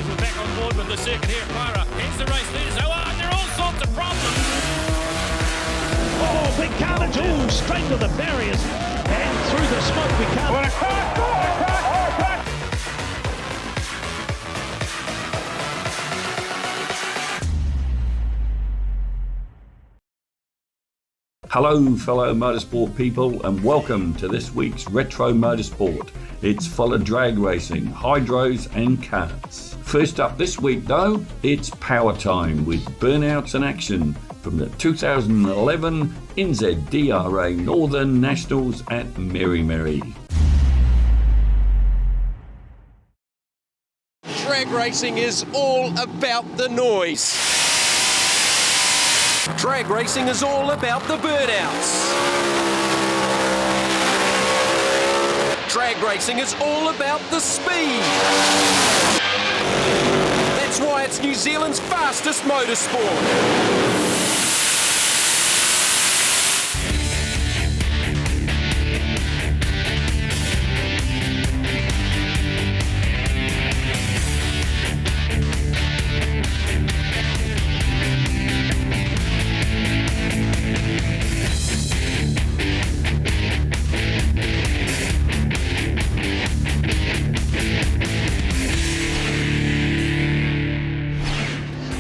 boys, we're back on board with the circuit here at Pyra. Here's the race leaders. Oh, there are all sorts of problems. Oh, big carnage. Oh, straight to the barriers. And through the smoke we come. What a crash! Hello fellow motorsport people and welcome to this week's Retro Motorsport. It's full of drag racing, hydros and karts. First up this week though, it's power time with burnouts and action from the 2011 NZDRA Northern Nationals at Meremere. Drag racing is all about the noise. Drag racing is all about the burnouts. Drag racing is all about the speed. That's why it's New Zealand's fastest motorsport.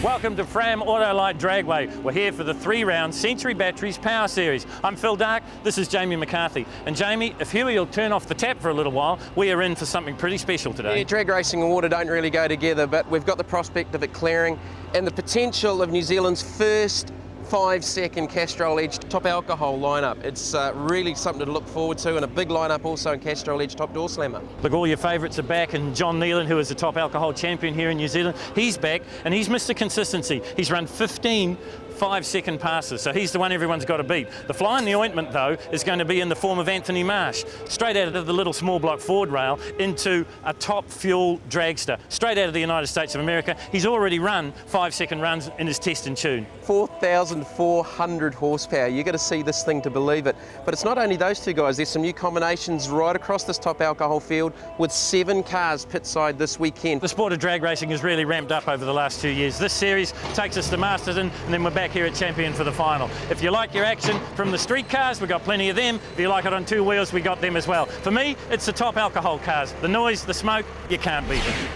Welcome to Fram Autolite Dragway. We're here for the 3-round Century Batteries Power Series. I'm Phil Dark, this is Jamie McCarthy. And Jamie, if Huey will turn off the tap for a little while, we are in for something pretty special today. Yeah, drag racing and water don't really go together, but we've got the prospect of it clearing and the potential of New Zealand's first 5-second Castrol Edge top alcohol lineup. It's really something to look forward to, and a big lineup also in Castrol Edge top door slammer. Look, all your favourites are back, and John Nealon, who is the top alcohol champion here in New Zealand, he's back, and he's Mr. Consistency. He's run 15 5-second passes, so he's the one everyone's got to beat. The fly in the ointment, though, is going to be in the form of Anthony Marsh, straight out of the little small block Ford rail into a top fuel dragster, straight out of the United States of America. He's already run 5-second runs in his test and tune. 4,400 horsepower. You've got to see this thing to believe it. But it's not only those two guys, there's some new combinations right across this top alcohol field with 7 cars pitside this weekend. The sport of drag racing has really ramped up over the last 2 years. This series takes us to Masterton, and then we're back here at Champion for the final. If you like your action from the street cars, we've got plenty of them. If you like it on 2 wheels, we got them as well. For me, it's the top alcohol cars. The noise, the smoke, you can't beat them.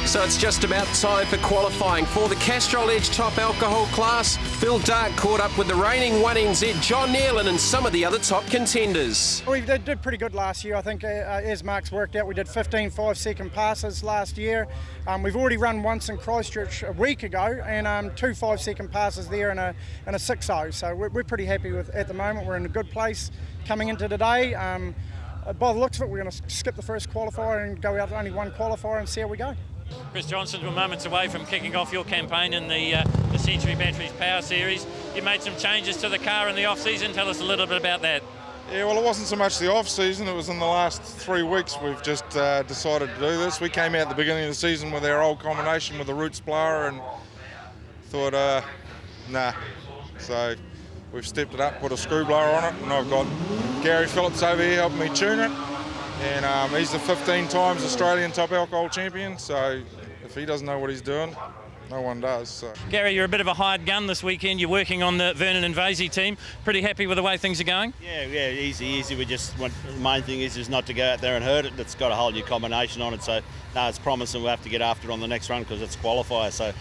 So it's just about time for qualifying for the Castrol Edge top alcohol class. Phil Dark caught up with the reigning 1NZ John Nealon and some of the other top contenders. We did pretty good last year. I think as Mark's worked out, we did 15 5-second passes last year. We've already run once in Christchurch a week ago, and 2 5-second passes there and a 6.0. So we're pretty happy with at the moment. We're in a good place coming into today. By the looks of it, we're going to skip the first qualifier and go out to only one qualifier and see how we go. Chris Johnson, we're moments away from kicking off your campaign in the Century Batteries Power Series. You made some changes to the car in the off-season. Tell us a little bit about that. Yeah, well, it wasn't so much the off-season, it was in the last 3 weeks we've just decided to do this. We came out at the beginning of the season with our old combination with the Roots blower and thought, nah. So we've stepped it up, put a screw blower on it, and I've got Gary Phillips over here helping me tune it. And he's the 15 times Australian top alcohol champion, so if he doesn't know what he's doing, no one does. So. Gary, you're a bit of a hired gun this weekend. You're working on the Vernon and Vasey team. Pretty happy with the way things are going? Yeah, easy. We just want, the main thing is just not to go out there and hurt it. It's got a whole new combination on it, so no, it's promising we'll have to get after it on the next run because it's qualifier, so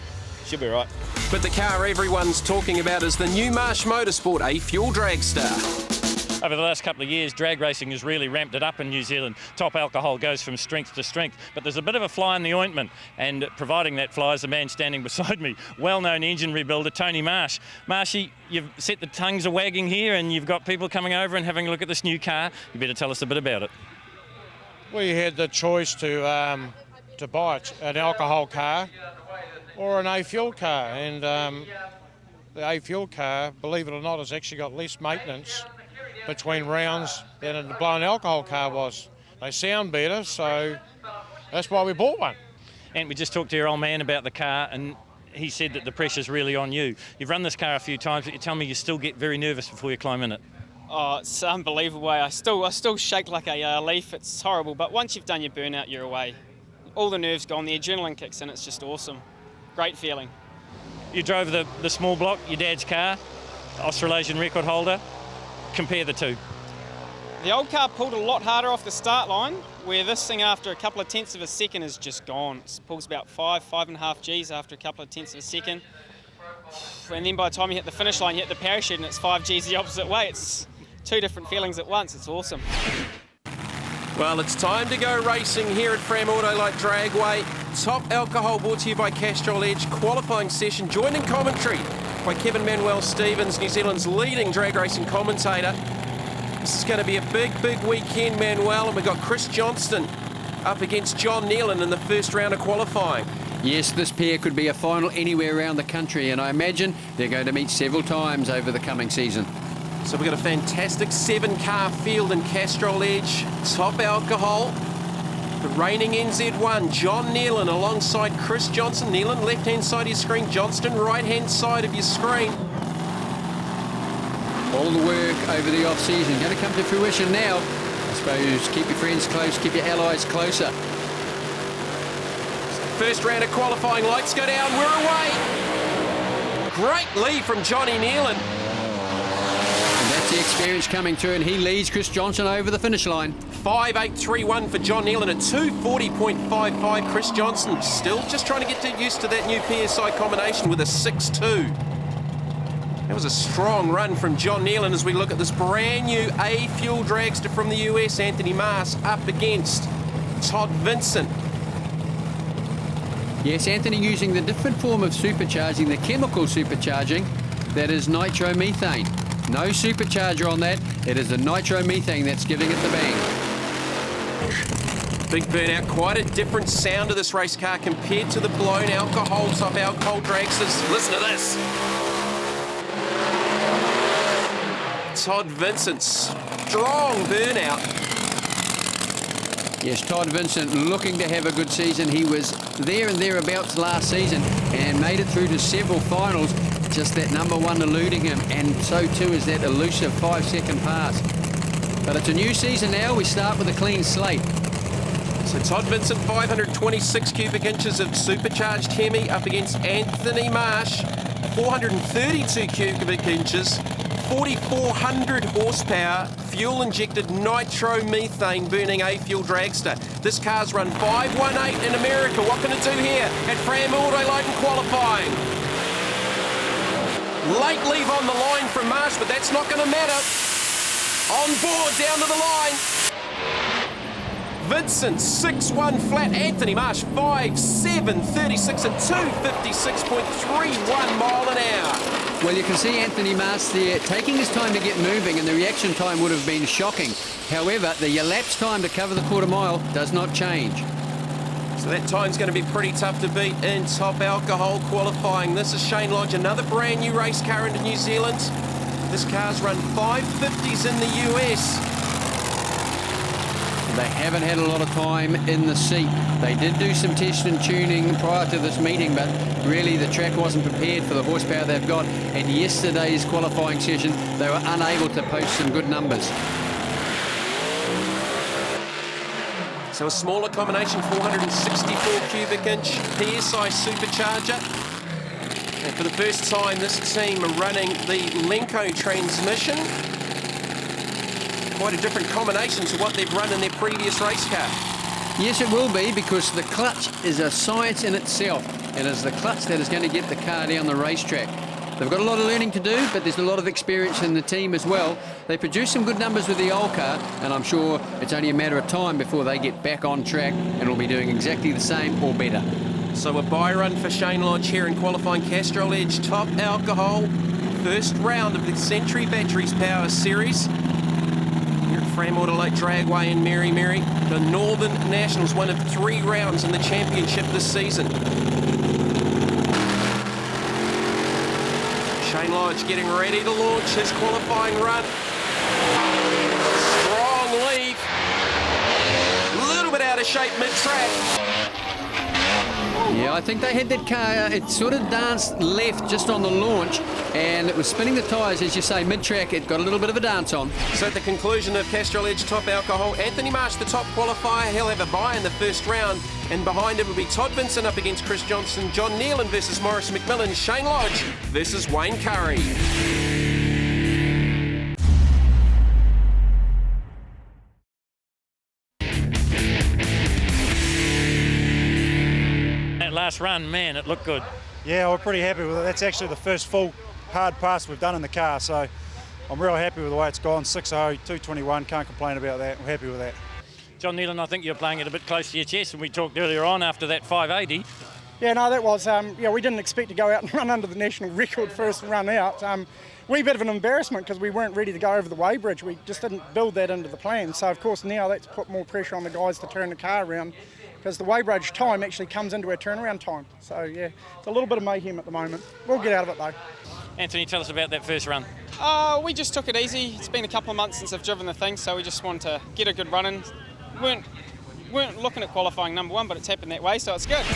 should be right. But the car everyone's talking about is the new Marsh Motorsport A-Fuel Dragster. Over the last couple of years, drag racing has really ramped it up in New Zealand. Top alcohol goes from strength to strength, but there's a bit of a fly in the ointment, and providing that fly is the man standing beside me, well-known engine rebuilder Tony Marsh. Marshy, you've set the tongues a wagging here, and you've got people coming over and having a look at this new car. You better tell us a bit about it. We had the choice to buy an alcohol car or an A-Fuel car, and the A-Fuel car, believe it or not, has actually got less maintenance between rounds than a blown alcohol car was. They sound better, so that's why we bought one. And we just talked to your old man about the car, and he said that the pressure's really on you. You've run this car a few times, but you tell me you still get very nervous before you climb in it. Oh, it's unbelievable. I still shake like a leaf. It's horrible, but once you've done your burnout, you're away. all the nerves gone, the adrenaline kicks in, it's just awesome. Great feeling. You drove the small block, your dad's car, Australasian record holder. Compare the two. The old car pulled a lot harder off the start line, where this thing after a couple of tenths of a second is just gone. It pulls about 5.5 Gs after a couple of tenths of a second. And then by the time you hit the finish line, you hit the parachute and it's 5 Gs the opposite way. It's two different feelings at once. It's awesome. Well, it's time to go racing here at Fram Auto Light Dragway. Top Alcohol brought to you by Challange. Qualifying session joined in commentary by Kevin Manuel Stevens, New Zealand's leading drag racing commentator. This is going to be a big weekend, Manuel, and we've got Chris Johnston up against John Nealon in the first round of qualifying. Yes, this pair could be a final anywhere around the country, and I imagine they're going to meet several times over the coming season. So we've got a fantastic 7-car field in Castrol Edge. Top Alcohol, the reigning NZ1, John Nealon alongside Chris Johnston. Nealon left-hand side of your screen, Johnston right-hand side of your screen. All the work over the off-season going to come to fruition now. I suppose keep your friends close, keep your allies closer. First round of qualifying, lights go down, we're away. Great lead from Johnny Nealon. And that's the experience coming through, and he leads Chris Johnston over the finish line. 5.831 for John Nealon at 2:40.55. Chris Johnston still just trying to get used to that new PSI combination with a 6.2. That was a strong run from John Nealon as we look at this brand new A-Fuel dragster from the US, Anthony Marsh, up against Todd Vincent. Yes, Anthony using the different form of supercharging, the chemical supercharging, that is nitromethane. No supercharger on that, it is the nitromethane that's giving it the bang. Big burnout, quite a different sound to this race car compared to the blown alcohol, top alcohol dragsters. Listen to this. Todd Vincent's strong burnout. Yes, Todd Vincent looking to have a good season. He was there and thereabouts last season and made it through to several finals. Just that number one eluding him, and so too is that elusive 5-second pass. But it's a new season now. We start with a clean slate. So Todd Vincent, 526 cubic inches of supercharged Hemi up against Anthony Marsh, 432 cubic inches, 4,400 horsepower, fuel-injected nitromethane burning A-Fuel dragster. This car's run 5.18 in America. What can it do here at Fram Auto Light in qualifying? Late leave on the line from Marsh, but that's not going to matter. On board, down to the line. Vincent, 6.1 flat. Anthony Marsh, 5.7, 36 and 256.31 mile an hour. Well, you can see Anthony Marsh there taking his time to get moving, and the reaction time would have been shocking. However, the elapsed time to cover the quarter mile does not change. So that time's going to be pretty tough to beat in top alcohol qualifying. This is Shane Lodge, another brand new race car into New Zealand. This car's run 550s in the US. They haven't had a lot of time in the seat. They did do some test and tuning prior to this meeting, but really the track wasn't prepared for the horsepower they've got. And yesterday's qualifying session, they were unable to post some good numbers. So a smaller combination, 464 cubic inch PSI supercharger. And for the first time, this team are running the Lenco transmission. Quite a different combination to what they've run in their previous race car. Yes, it will be, because the clutch is a science in itself, and it's the clutch that is going to get the car down the racetrack. They've got a lot of learning to do, but there's a lot of experience in the team as well. They produced some good numbers with the old car, and I'm sure it's only a matter of time before they get back on track and will be doing exactly the same or better. So a bye run for Shane Lodge here in qualifying Castrol Edge, top alcohol, first round of the Century Batteries Power Series. Here at Fram Auto Light Dragway in Meremere, the Northern Nationals, one of 3 rounds in the championship this season. Shane Lodge getting ready to launch his qualifying run. Strong lead. A little bit out of shape mid-track. Yeah, I think they had that car, it sort of danced left just on the launch, and it was spinning the tyres, as you say, mid-track. It got a little bit of a dance on. So at the conclusion of Castrol Edge Top Alcohol, Anthony Marsh, the top qualifier, he'll have a bye in the first round, and behind him will be Todd Vincent up against Chris Johnson, John Nealon versus Maurice McMillan, Shane Lodge versus Wayne Curry. Last run, man, it looked good. Yeah, we're pretty happy with it. That's actually the first full hard pass we've done in the car, so I'm real happy with the way it's gone. 6.0, 221, can't complain about that. We're happy with that. John Nealon, I think you're playing it a bit close to your chest, and we talked earlier on after that 580. Yeah, no, that was, we didn't expect to go out and run under the national record first run out. Wee bit of an embarrassment because we weren't ready to go over the weighbridge. We just didn't build that into the plan. So, of course, now that's put more pressure on the guys to turn the car around, because the weighbridge time actually comes into our turnaround time. So, yeah, it's a little bit of mayhem at the moment. We'll get out of it, though. Anthony, tell us about that first run. We just took it easy. It's been a couple of months since I've driven the thing, so we just wanted to get a good run in. Weren't looking at qualifying number one, but it's happened that way, so it's good.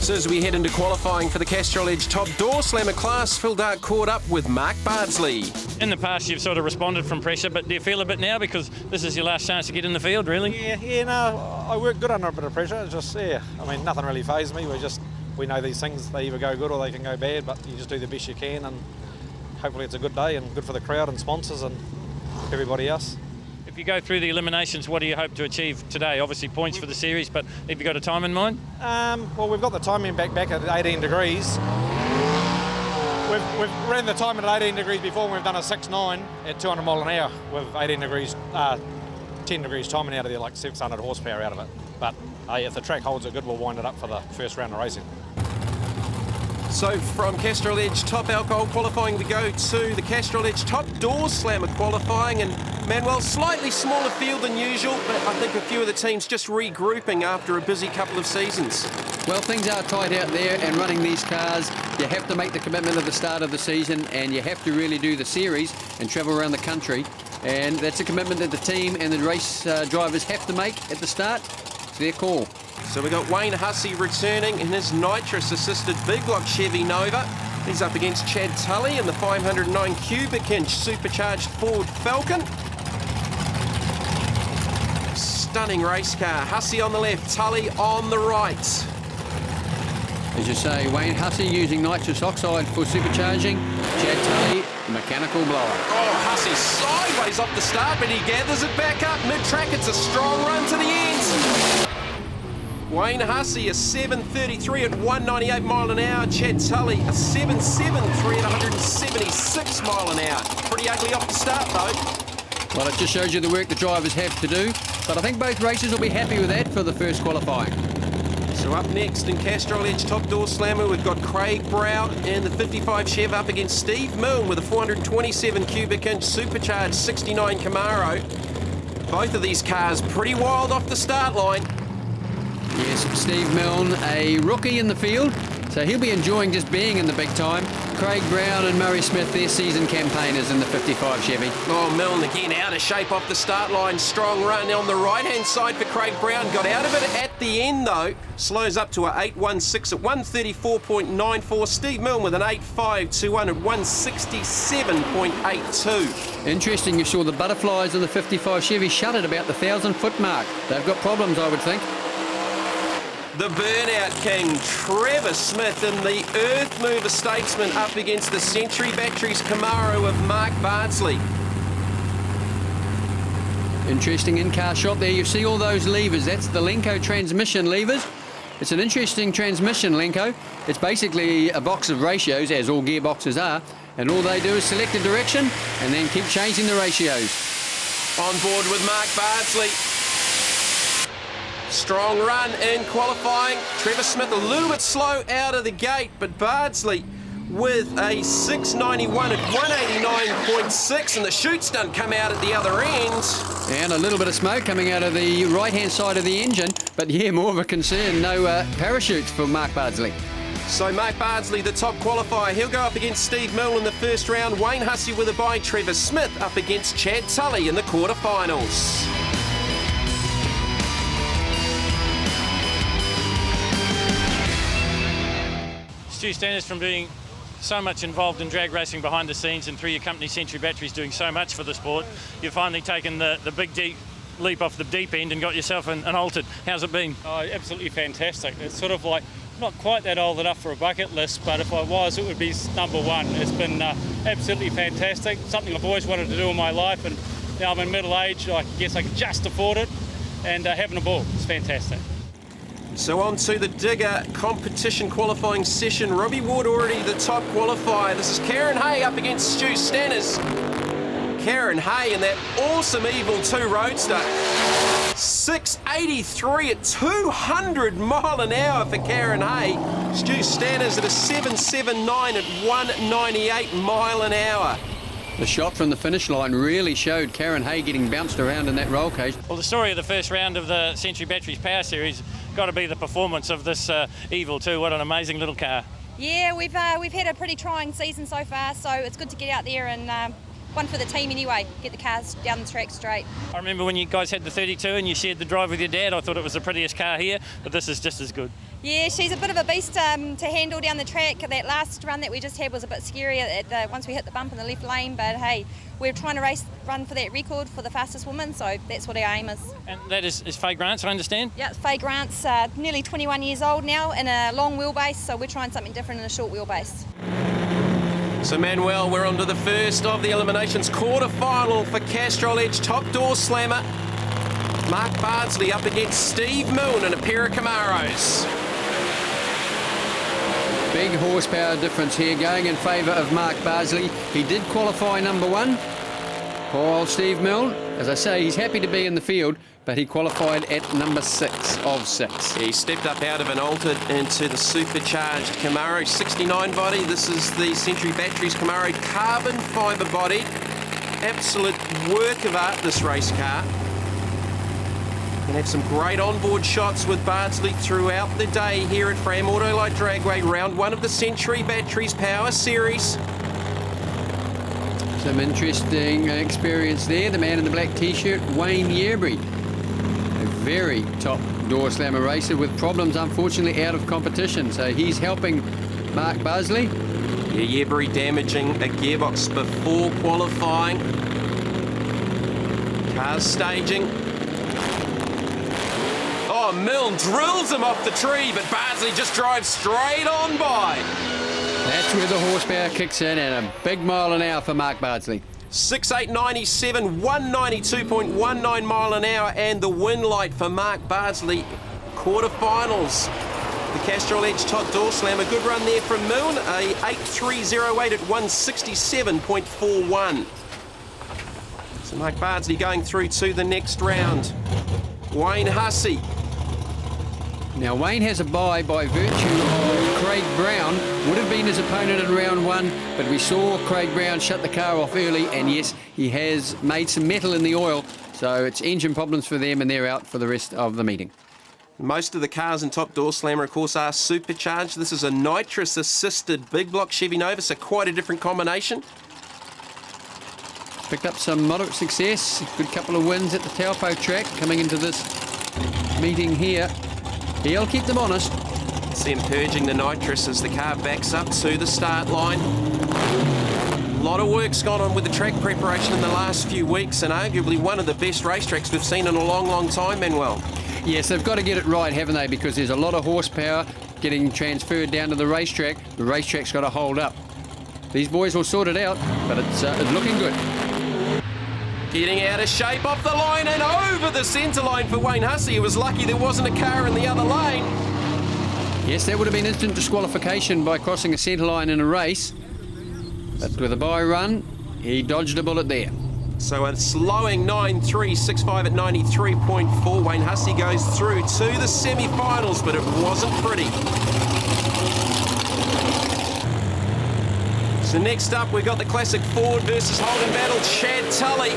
So as we head into qualifying for the Castrol Edge Top Door Slammer class, Phil Dark caught up with Mark Bardsley. In the past, you've sort of responded from pressure, but do you feel a bit now because this is your last chance to get in the field, really? Yeah, no, I work good under a bit of pressure. It's just, I mean, nothing really fazed me. We know these things, they either go good or they can go bad, but you just do the best you can, and hopefully it's a good day and good for the crowd and sponsors and everybody else. If you go through the eliminations, what do you hope to achieve today? Obviously points for the series, but have you got a time in mind? Well, we've got the timing back at 18 degrees. We've ran the time at 18 degrees before, and we've done a 6.9 at 200 mile an hour with 18 degrees, 10 degrees timing out of there, like 600 horsepower out of it. But if the track holds it good, we'll wind it up for the first round of racing. So from Castrol Edge Top Alcohol qualifying, we go to the Castrol Edge Top Door Slammer qualifying, and Manuel, slightly smaller field than usual, but I think a few of the teams just regrouping after a busy couple of seasons. Well, things are tight out there, and running these cars, you have to make the commitment at the start of the season, and you have to really do the series and travel around the country, and that's a commitment that the team and the race drivers have to make at the start. It's their call. So we got Wayne Hussey returning in his nitrous-assisted big block Chevy Nova. He's up against Chad Tully in the 509 cubic inch supercharged Ford Falcon. Stunning race car. Hussey on the left, Tully on the right. As you say, Wayne Hussey using nitrous oxide for supercharging. Chad Tully, mechanical blower. Oh, Hussey sideways off the start, but he gathers it back up mid-track. It's a strong run to the end. Wayne Hussey, a 7.33 at 198 mile an hour. Chad Tully, a 7.73 at 176 mile an hour. Pretty ugly off the start, though. Well, it just shows you the work the drivers have to do, but I think both races will be happy with that for the first qualifying. So up next in Castrol Edge Top Door Slammer, we've got Craig Brown in the 55 Chev up against Steve Milne with a 427 cubic inch supercharged 69 Camaro. Both of these cars pretty wild off the start line. Yes, Steve Milne, a rookie in the field, so he'll be enjoying just being in the big time. Craig Brown and Murray Smith, their season campaigners in the 55 Chevy. Oh, Milne again out of shape off the start line. Strong run on the right-hand side for Craig Brown. Got out of it at the end, though. Slows up to a 8.16 at 134.94. Steve Milne with an 8.521 at 167.82. Interesting, you saw the butterflies in the 55 Chevy shut at about the 1,000-foot mark. They've got problems, I would think. The Burnout King, Trevor Smith, in the Earth Mover Statesman up against the Century Batteries Camaro of Mark Bardsley. Interesting in-car shot there. You see all those levers. That's the Lenco transmission levers. It's an interesting transmission, Lenco. It's basically a box of ratios, as all gearboxes are, and all they do is select a direction and then keep changing the ratios. On board with Mark Bardsley. Strong run in qualifying. Trevor Smith a little bit slow out of the gate, but Bardsley with a 691 at 189.6, and the chute stunt come out at the other end. And a little bit of smoke coming out of the right-hand side of the engine, but yeah, more of a concern. No parachutes for Mark Bardsley. So Mark Bardsley, the top qualifier, he'll go up against Steve Milne in the first round. Wayne Hussey with a bye. Trevor Smith up against Chad Tully in the quarterfinals. Stu Stannis from being so much involved in drag racing behind the scenes and through your company Century Batteries doing so much for the sport. You've finally taken the big deep leap off the deep end and got yourself an altered. How's it been? Oh, absolutely fantastic. It's sort of like not quite that old enough for a bucket list, but if I was, it would be number one. It's been absolutely fantastic, something I've always wanted to do in my life, and now I'm in middle age, I guess I can just afford it, and having a ball. It's fantastic. So on to the Digger competition qualifying session. Robbie Ward already the top qualifier. This is Karen Hay up against Stu Stanners. Karen Hay in that awesome Evil 2 Roadster. 683 at 200 mile an hour for Karen Hay. Stu Stanners at a 779 at 198 mile an hour. The shot from the finish line really showed Karen Hay getting bounced around in that roll cage. Well, the story of the first round of the Century Batteries Power Series got to be the performance of this Evil 2. What an amazing little car. Yeah, we've had a pretty trying season so far, so it's good to get out there and one for the team anyway, get the cars down the track straight. I remember when you guys had the 32 and you shared the drive with your dad, I thought it was the prettiest car here, but this is just as good. Yeah, she's a bit of a beast to handle down the track. That last run that we just had was a bit scary once we hit the bump in the left lane, but hey, we're trying to run for that record for the fastest woman, so that's what our aim is. And that is Faye Grant's, I understand? Yeah, Faye Grant's nearly 21 years old now in a long wheelbase, so we're trying something different in a short wheelbase. So Manuel, we're on to the first of the eliminations, quarter-final for Castrol Edge top door slammer. Mark Bardsley up against Steve Milne in a pair of Camaros. Big horsepower difference here going in favour of Mark Bardsley. He did qualify number one. Poor old Steve Milne. As I say, he's happy to be in the field, but he qualified at number 6 of 6. He stepped up out of an altered into the supercharged Camaro 69 body. This is the Century Batteries Camaro carbon fibre body. Absolute work of art, this race car. Going to have some great onboard shots with Bardsley throughout the day here at Fram Auto Light Dragway, round 1 of the Century Batteries Power Series. Some interesting experience there. The man in the black T-shirt, Wayne Yearbury. A very top door slammer racer with problems, unfortunately, out of competition. So he's helping Mark Bardsley. Yeah, Yearbury damaging a gearbox before qualifying. Cars staging. Oh, Milne drills him off the tree, but Bardsley just drives straight on by. That's where the horsepower kicks in, and a big mile an hour for Mark Bardsley. 6.897, 192.19 mile an hour, and the win light for Mark Bardsley. Quarterfinals. The Castrol Edge top door slam, a good run there from Milne, a 8.308 at 167.41. So Mark Bardsley going through to the next round. Wayne Hussey. Now Wayne has a bye by virtue of Craig Brown. Would have been his opponent in round 1, but we saw Craig Brown shut the car off early, and yes, he has made some metal in the oil, so it's engine problems for them, and they're out for the rest of the meeting. Most of the cars in Top Door Slammer, of course, are supercharged. This is a nitrous-assisted big block Chevy Nova, so quite a different combination. Picked up some moderate success, a good couple of wins at the Taupo track coming into this meeting here. He'll keep them honest. See him purging the nitrous as the car backs up to the start line. A lot of work's gone on with the track preparation in the last few weeks, and arguably one of the best racetracks we've seen in a long, long time, Manuel. Yes, they've got to get it right, haven't they? Because there's a lot of horsepower getting transferred down to the racetrack. The racetrack's got to hold up. These boys will sort it out, but it's looking good. Getting out of shape off the line and over the centre line for Wayne Hussey. He was lucky there wasn't a car in the other lane. Yes, that would have been instant disqualification by crossing a centre line in a race. But with a bye run, he dodged a bullet there. So a slowing 9.365 at 93.4. Wayne Hussey goes through to the semi-finals, but it wasn't pretty. So next up, we've got the classic Ford versus Holden battle. Chad Tully,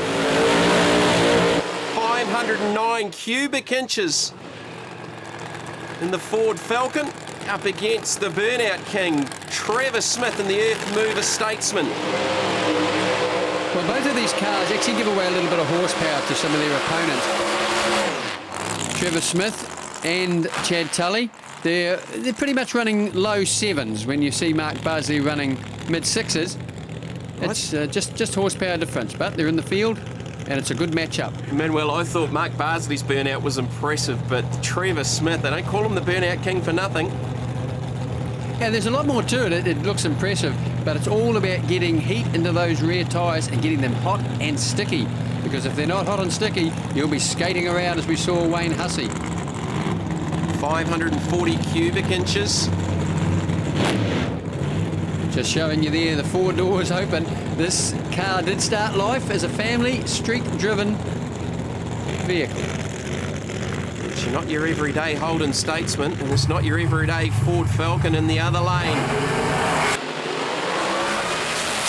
509 cubic inches in the Ford Falcon, up against the Burnout King, Trevor Smith, in the Earth Mover Statesman. Well, both of these cars actually give away a little bit of horsepower to some of their opponents. Trevor Smith and Chad Tully They're pretty much running low 7s when you see Mark Bardsley running mid 6s. It's just horsepower difference, but they're in the field and it's a good match-up. Manuel, I thought Mark Bardsley's burnout was impressive, but Trevor Smith, they don't call him the burnout king for nothing. Yeah, there's a lot more to it. It looks impressive, but it's all about getting heat into those rear tyres and getting them hot and sticky. Because if they're not hot and sticky, you'll be skating around as we saw Wayne Hussey. 540 cubic inches. Just showing you there, the 4 doors open. This car did start life as a family, street-driven vehicle. It's not your everyday Holden Statesman, and it's not your everyday Ford Falcon in the other lane.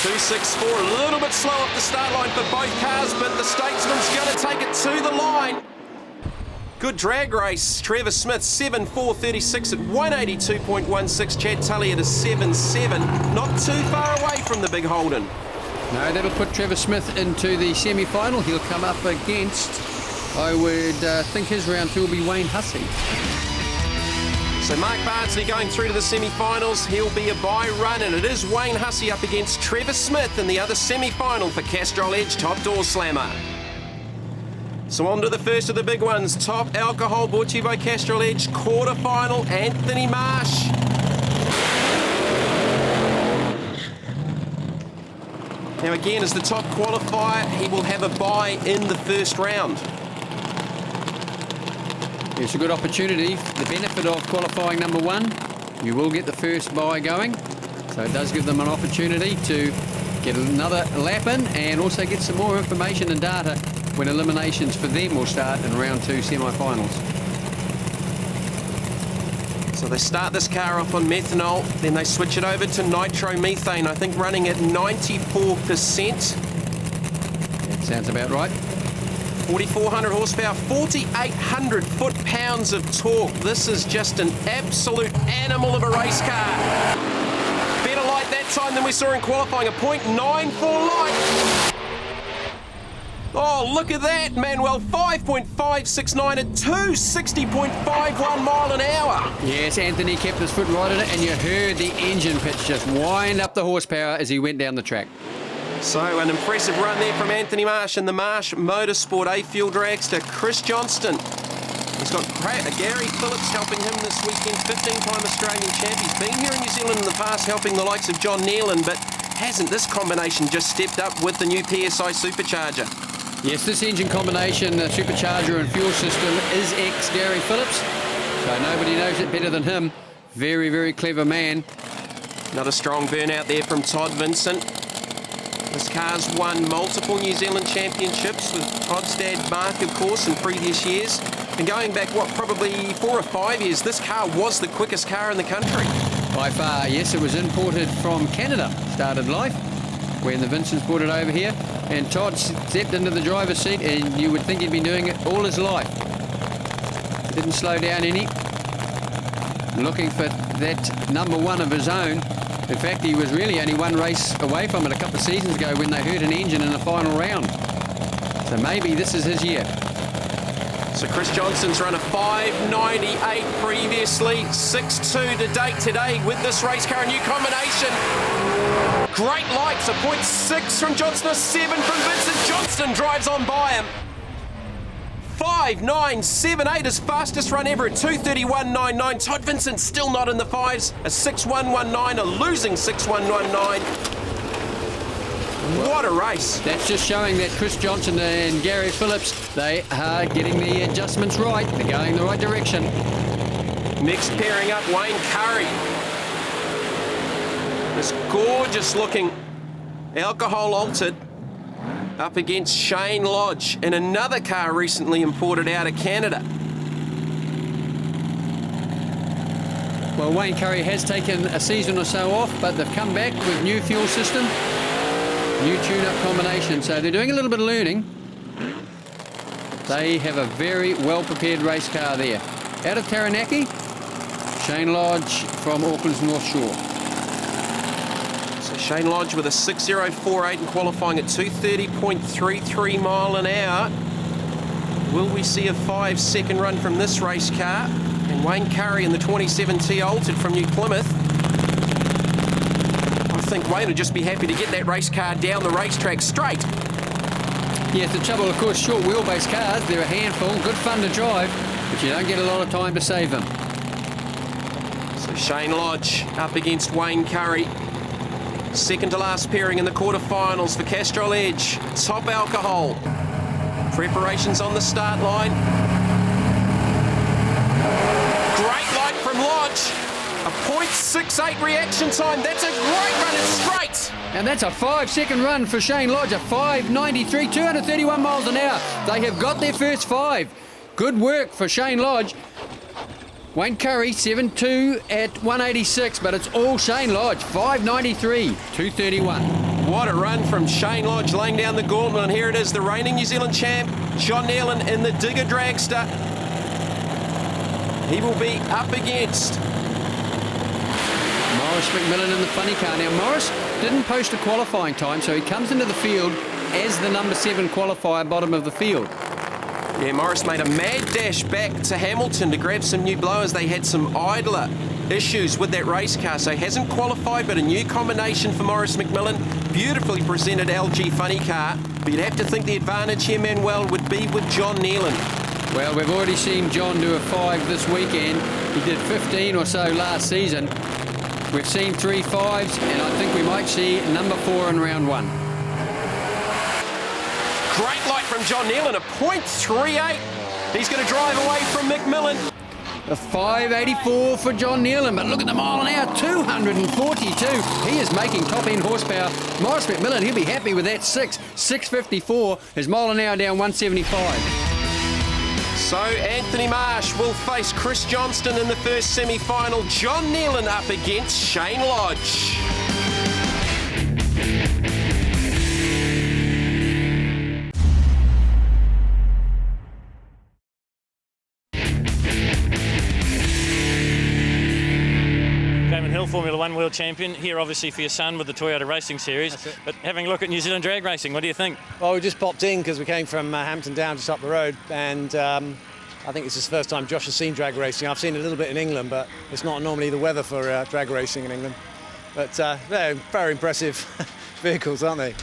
264, a little bit slow off the start line for both cars, but the Statesman's going to take it to the line. Good drag race. Trevor Smith, 7.436 at 182.16. Chad Tully at a 7.7. Not too far away from the big Holden. No, that'll put Trevor Smith into the semi-final. He'll come up against, I would think his round 2 will be Wayne Hussey. So Mark Bardsley going through to the semi-finals. He'll be a bye run, and it is Wayne Hussey up against Trevor Smith in the other semi-final for Castrol Edge Top Door Slammer. So on to the first of the big ones. Top Alcohol brought to you by Castrol Edge. Quarter-final, Anthony Marsh. Now again, as the top qualifier, he will have a bye in the first round. It's a good opportunity. The benefit of qualifying number 1, you will get the first bye going. So it does give them an opportunity to get another lap in and also get some more information and data when eliminations for them will start in round 2 semi-finals. So they start this car off on methanol, then they switch it over to nitromethane, I think running at 94%. That sounds about right. 4,400 horsepower, 4,800 foot-pounds of torque. This is just an absolute animal of a race car. Better light that time than we saw in qualifying, a .94 light. Oh, look at that, Manuel, 5.569 at 260.51 mile an hour. Yes, Anthony kept his foot right in it, and you heard the engine pitch just wind up the horsepower as he went down the track. So an impressive run there from Anthony Marsh and the Marsh Motorsport A-Fuel dragster, Chris Johnston. He's got Gary Phillips helping him this weekend, 15-time Australian champ. He's been here in New Zealand in the past helping the likes of John Nealon, but hasn't this combination just stepped up with the new PSI supercharger? Yes, this engine combination, the supercharger and fuel system, is ex-Gary Phillips, so nobody knows it better than him. Very, very clever man. Another strong burnout there from Todd Vincent. This car's won multiple New Zealand championships with Todd's dad, Mark, of course, in previous years. And going back, what, probably 4 or 5 years, this car was the quickest car in the country. By far, yes, it was imported from Canada, started life, when the Vincents brought it over here. And Todd stepped into the driver's seat, and you would think he'd been doing it all his life. He didn't slow down any. Looking for that number 1 of his own. In fact, he was really only 1 race away from it a couple of seasons ago when they heard an engine in the final round. So maybe this is his year. So Chris Johnston's run a 5.98 previously, 6.2 to date today with this race car, a new combination. Great lights, a .6 from Johnston, a 7 from Vincent. Johnston drives on by him. 5.978, his fastest run ever at 2:31.99. Todd Vincent still not in the 5s, a 6.119, a losing 6.119. What a race. That's just showing that Chris Johnson and Gary Phillips, they are getting the adjustments right. They're going the right direction. Next pairing up, Wayne Curry. This gorgeous looking alcohol altered up against Shane Lodge in another car recently imported out of Canada. Well, Wayne Curry has taken a season or so off, but they've come back with new fuel system, new tune-up combination, so they're doing a little bit of learning. They have a very well-prepared race car there. Out of Taranaki, Shane Lodge from Auckland's North Shore. So Shane Lodge with a 6.048 and qualifying at 230.33 mile an hour. Will we see a 5-second run from this race car? And Wayne Curry in the 27T Altered from New Plymouth. I think Wayne would just be happy to get that race car down the racetrack straight. Yeah, the trouble, of course, short wheelbase cars, they're a handful, good fun to drive, but you don't get a lot of time to save them. So Shane Lodge up against Wayne Curry. Second to last pairing in the quarterfinals for Castrol Edge. Top Alcohol. Preparations on the start line. Great light from Lodge. A .68 reaction time. That's a great run. It's straight. And that's a 5-second run for Shane Lodge, a 5.93, 231 miles an hour. They have got their first 5. Good work for Shane Lodge. Wayne Curry, 7.2 at 186, but it's all Shane Lodge, 5.93, 231. What a run from Shane Lodge laying down the gauntlet. And here it is, the reigning New Zealand champ, John Nealon in the Digger Dragster. He will be up against Morris McMillan in the funny car. Now, Morris didn't post a qualifying time, so he comes into the field as the number 7 qualifier, bottom of the field. Yeah, Morris made a mad dash back to Hamilton to grab some new blowers. They had some idler issues with that race car, so he hasn't qualified, but a new combination for Morris McMillan. Beautifully presented LG funny car, but you'd have to think the advantage here, Manuel, would be with John Nealon. Well, we've already seen John do a 5 this weekend. He did 15 or so last season. We've seen 3 5s, and I think we might see number 4 in round 1. Great light from John Nealon, a .38. He's going to drive away from McMillan. A 5.84 for John Nealon, but look at the mile an hour, 242. He is making top-end horsepower. Morris McMillan, he'll be happy with that 6.54. His mile an hour down 175. So Anthony Marsh will face Chris Johnston in the first semi-final. John Nealon up against Shane Lodge. Formula One world champion, here obviously for your son with the Toyota Racing Series, but having a look at New Zealand drag racing, what do you think? Well, we just popped in because we came from Hampton Down just up the road, and I think it's his first time Josh has seen drag racing. I've seen it a little bit in England, but it's not normally the weather for drag racing in England. But they're very impressive vehicles, aren't they?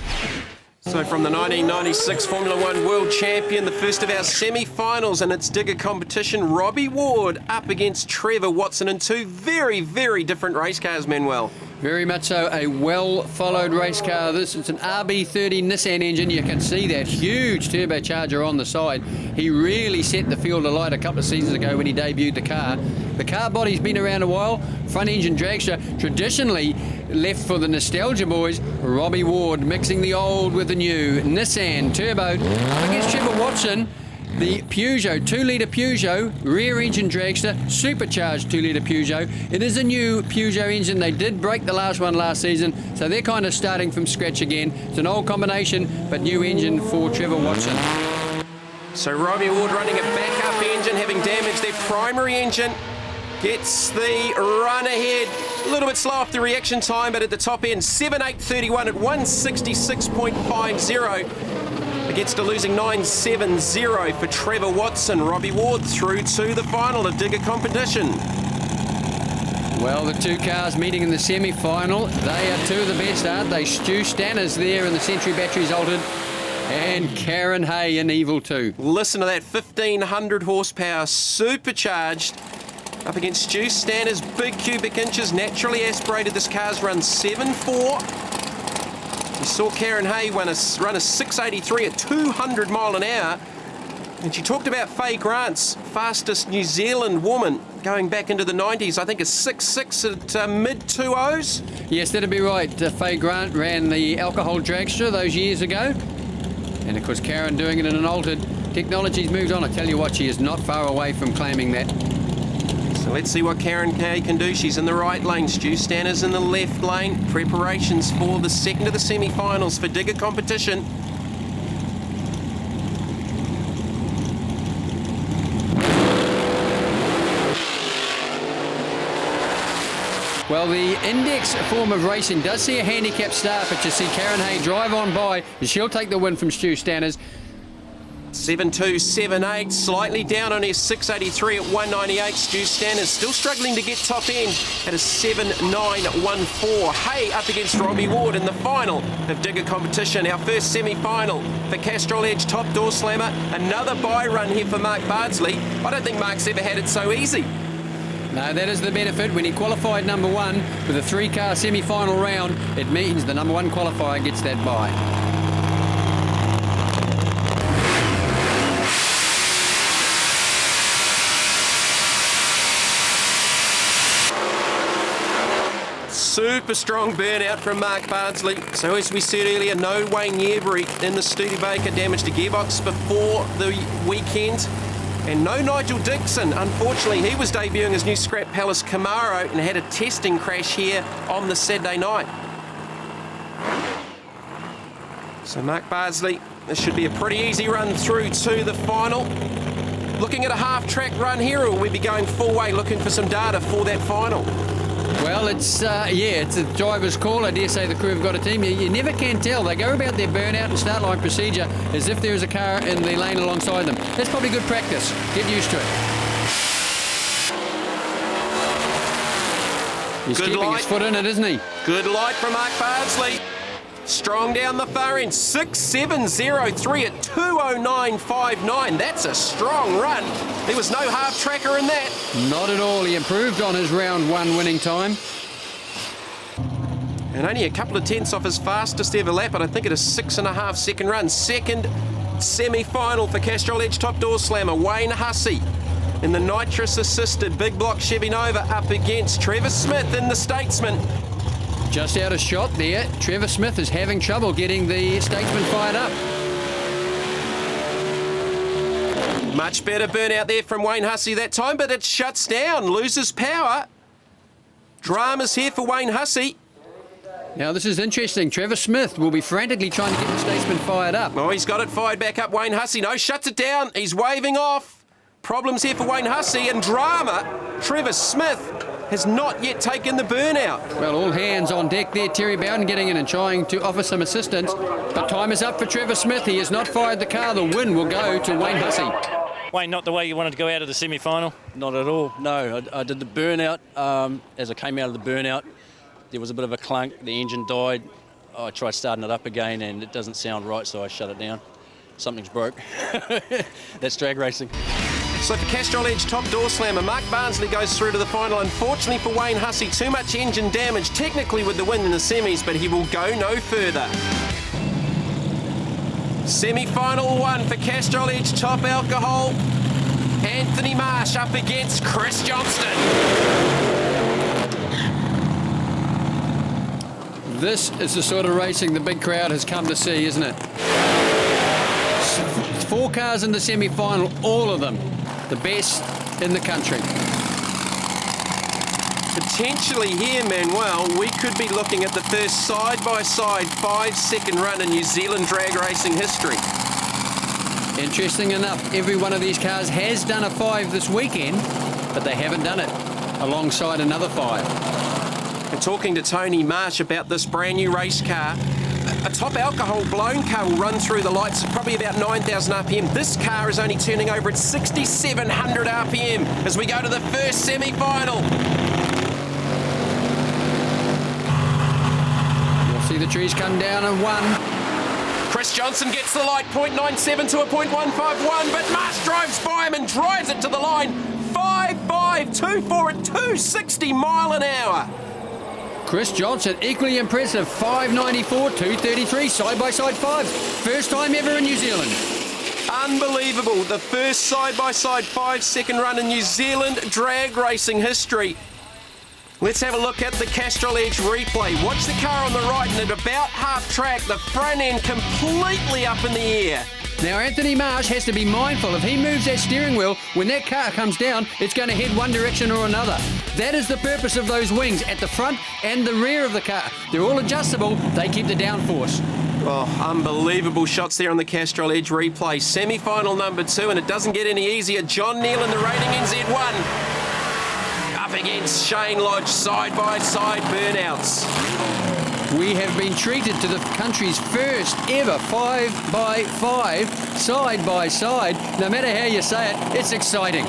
So from the 1996 Formula One World Champion, the first of our semi-finals in its digger competition, Robbie Ward up against Trevor Watson in 2 very, very different race cars, Manuel. Very much so, a well-followed race car. This is an RB30 Nissan engine. You can see that huge turbocharger on the side. He really set the field alight a couple of seasons ago when he debuted the car. The car body's been around a while. Front engine dragster, traditionally left for the nostalgia boys. Robbie Ward mixing the old with the new. Nissan turbo up against Trevor Watson. The Peugeot, 2-litre Peugeot, rear engine dragster, supercharged 2-litre Peugeot. It is a new Peugeot engine. They did break the last one last season, so they're kind of starting from scratch again. It's an old combination, but new engine for Trevor Watson. So Robbie Ward running a backup engine, having damaged their primary engine. Gets the run ahead. A little bit slow off the reaction time, but at the top end, 7.831 at 166.50. Against a losing 9.70 for Trevor Watson. Robbie Ward through to the final of digger competition. Well, the 2 cars meeting in the semi-final. They are 2 of the best, aren't they? Stu Stanner's there in the Century Batteries Altered, and Karen Hay in Evil 2. Listen to that, 1,500 horsepower, supercharged. Up against Stu Stanner's big cubic inches, naturally aspirated. This car's run 7.4. You saw Karen Hay run a 6.83 at 200 mile an hour. And she talked about Faye Grant's fastest New Zealand woman going back into the 90s. I think a 6.6 at mid-2.0s. Yes, that'd be right. Faye Grant ran the alcohol dragster those years ago. And of course, Karen doing it in an altered. Technology's moved on. I tell you what, she is not far away from claiming that. So let's see what Karen Kay can do. She's in the right lane. Stu Stanner's in the left lane. Preparations for the second of the semi-finals for digger competition. Well, the index form of racing does see a handicap start, but you see Karen Hay drive on by, and she'll take the win from Stu Stanners. 7.278, slightly down on his 683 at 198. Stu Stanners still struggling to get top end at a 7.914. Hay up against Robbie Ward in the final of Digger competition. Our first semi-final for Castrol Edge top door slammer. Another bye run here for Mark Bardsley. I don't think Mark's ever had it so easy. No, that is the benefit. When he qualified number one with a 3-car semi-final round, it means the number one qualifier gets that bye. Super strong burnout from Mark Bardsley. So as we said earlier, no Wayne Yearbury in the Studebaker, damage to gearbox before the weekend. And no Nigel Dixon. Unfortunately, he was debuting his new Scrap Palace Camaro and had a testing crash here on the Saturday night. So Mark Bardsley, this should be a pretty easy run through to the final. Looking at a half-track run here, or will we be going full way looking for some data for that final? Well, it's a driver's call. I dare say the crew have got a team. You never can tell. They go about their burnout and start line procedure as if there is a car in the lane alongside them. That's probably good practice. Get used to it. He's keeping his foot in it, isn't he? Good light from Mark Bardsley. Strong down the far end, 6.703 at 2.0959. That's a strong run. There was no half tracker in that. Not at all. He improved on his round one winning time. And only a couple of tenths off his fastest ever lap, but I think it is 6.5 second run. Second semi-final for Castrol Edge top door slammer, Wayne Hussey. In the nitrous-assisted big block Chevy Nova up against Trevor Smith in the Statesman. Just out of shot there. Trevor Smith is having trouble getting the Statesman fired up. Much better burnout there from Wayne Hussey that time, but it shuts down, loses power. Dramas here for Wayne Hussey. Now this is interesting. Trevor Smith will be frantically trying to get the Statesman fired up. Oh, he's got it fired back up. Wayne Hussey, no, shuts it down. He's waving off. Problems here for Wayne Hussey, and drama. Trevor Smith has not yet taken the burnout. Well, all hands on deck there. Terry Bowden getting in and trying to offer some assistance. But time is up for Trevor Smith. He has not fired the car. The win will go to Wayne Hussey. Wayne, not the way you wanted to go out of the semi-final? Not at all, no. I did the burnout. As I came out of the burnout, there was a bit of a clunk. The engine died. I tried starting it up again and it doesn't sound right, so I shut it down. Something's broke. That's drag racing. So for Castrol Edge top door slammer, Mark Barnsley goes through to the final. Unfortunately for Wayne Hussey, too much engine damage, technically with the win in the semis, but he will go no further. Semi-final one for Castrol Edge top alcohol. Anthony Marsh up against Chris Johnston. This is the sort of racing the big crowd has come to see, isn't it? 4 cars in the semi-final, all of them the best in the country. Potentially here, Manuel, we could be looking at the first side-by-side 5-second run in New Zealand drag racing history. Interesting enough, every one of these cars has done a 5 this weekend, but they haven't done it alongside another 5. And talking to Tony Marsh about this brand new race car, a top alcohol blown car will run through the lights at probably about 9,000 RPM. This car is only turning over at 6,700 RPM as we go to the first semi-final. You'll see the trees come down and 1. Chris Johnson gets the light, 0.97 to a 0.151, but Marsh drives by him and drives it to the line. 5.524 at 260 mile an hour. Chris Johnson, equally impressive, 594, 233, side-by-side 5. First time ever in New Zealand. Unbelievable, the first side-by-side 5-second run in New Zealand drag racing history. Let's have a look at the Castrol Edge replay. Watch the car on the right and at about half track, the front end completely up in the air. Now Anthony Marsh has to be mindful. If he moves that steering wheel, when that car comes down, it's going to head one direction or another. That is the purpose of those wings at the front and the rear of the car. They're all adjustable. They keep the downforce. Oh, unbelievable shots there on the Castrol Edge replay. Semi-final number 2, and it doesn't get any easier. John Neal in the reigning NZ1. Up against Shane Lodge, side-by-side burnouts. We have been treated to the country's first ever 5x5 side by side. No matter how you say it, it's exciting.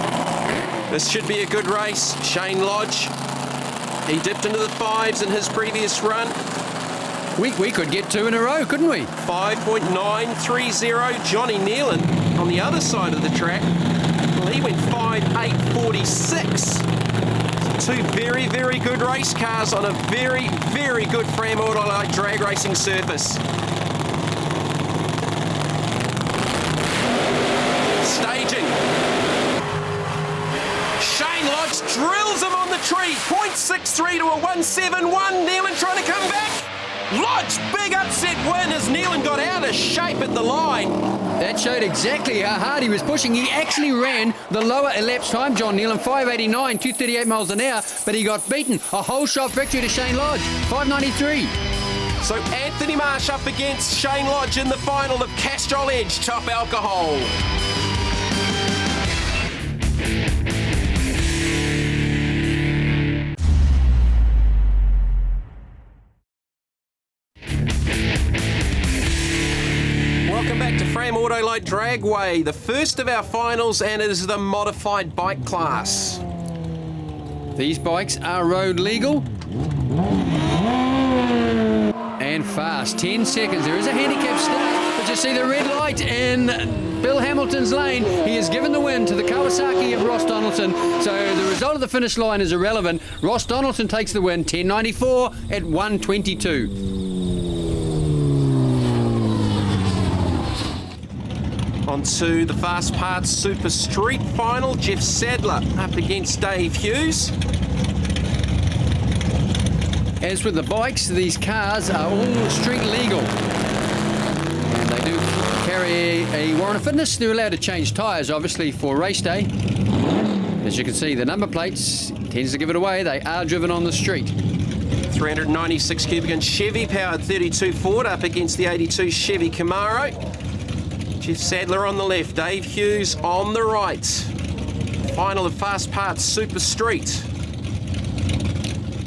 This should be a good race. Shane Lodge, he dipped into the 5s in his previous run. We could get 2 in a row, couldn't we? 5.930. Johnny Nealon on the other side of the track. Well, he went 5.846. Two very, very good race cars on a very, very good Fram Autolite drag racing surface. Staging. Shane Lodge drills him on the tree. 0.63 to a 171. Nealon trying to come back. Lodge, big upset win as Nealon got out of shape at the line. That showed exactly how hard he was pushing. He actually ran the lower elapsed time, John Nealon, 5.89, 238 miles an hour, but he got beaten. A whole shot victory to Shane Lodge, 5.93. So Anthony Marsh up against Shane Lodge in the final of Challange Top Alcohol. Welcome back to Fram Autolite Dragway, the first of our finals, and it is the modified bike class. These bikes are road legal and fast. 10 seconds. There is a handicap start, but you see the red light in Bill Hamilton's lane. He has given the win to the Kawasaki of Ross Donaldson. So the result of the finish line is irrelevant. Ross Donaldson takes the win, 10.94 at 1:22. On to the Fast Parts Super Street final. Jeff Sadler up against Dave Hughes. As with the bikes, these cars are all street legal. And they do carry a warrant of fitness. They're allowed to change tyres, obviously, for race day. As you can see, the number plates tends to give it away. They are driven on the street. 396 cubic inch Chevy powered 32 Ford up against the 82 Chevy Camaro. Jeff Sadler on the left, Dave Hughes on the right. Final of Fast Parts Super Street.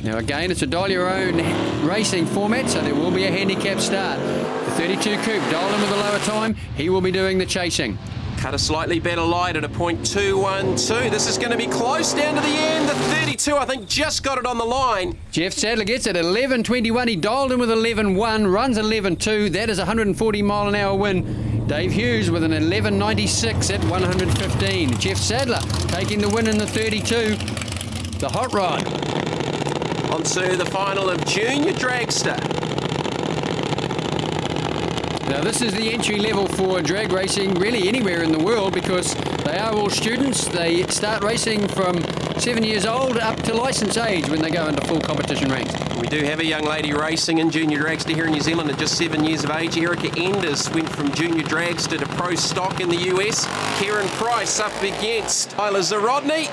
Now again, it's a dial your own racing format, so there will be a handicap start. The 32 Coupe, dialed in with a lower time, he will be doing the chasing. Cut a slightly better light at a 0.212. This is going to be close down to the end. The 32, I think, just got it on the line. Jeff Sadler gets it at 11.21. He dialed in with 11.1, runs 11.2. That is a 140 mile an hour win. Dave Hughes with an 11.96 at 115. Jeff Sadler taking the win in the 32. The hot rod. On to the final of Junior Dragster. Now this is the entry level for drag racing really anywhere in the world because they are all students. They start racing from 7 years old up to licence age when they go into full competition ranks. We do have a young lady racing in Junior Dragster here in New Zealand at just 7 years of age. Erica Enders went from Junior Dragster to Pro Stock in the US. Kieran Price up against Tyler Zarodny.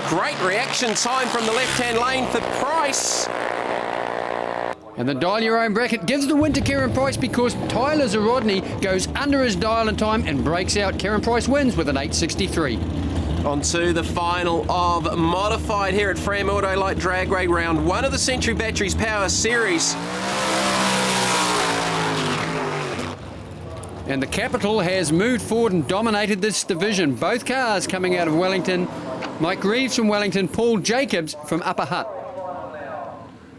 Great reaction time from the left-hand lane for Price. And the dial your own bracket gives the win to Kieran Price because Tyler Zarodny goes under his dial in time and breaks out. Kieran Price wins with an 8.63. On to the final of modified here at Fram Autolite Dragway, round 1 of the Century Batteries Power Series. And the Capital has moved forward and dominated this division. Both cars coming out of Wellington. Mike Reeves from Wellington, Paul Jacobs from Upper Hutt.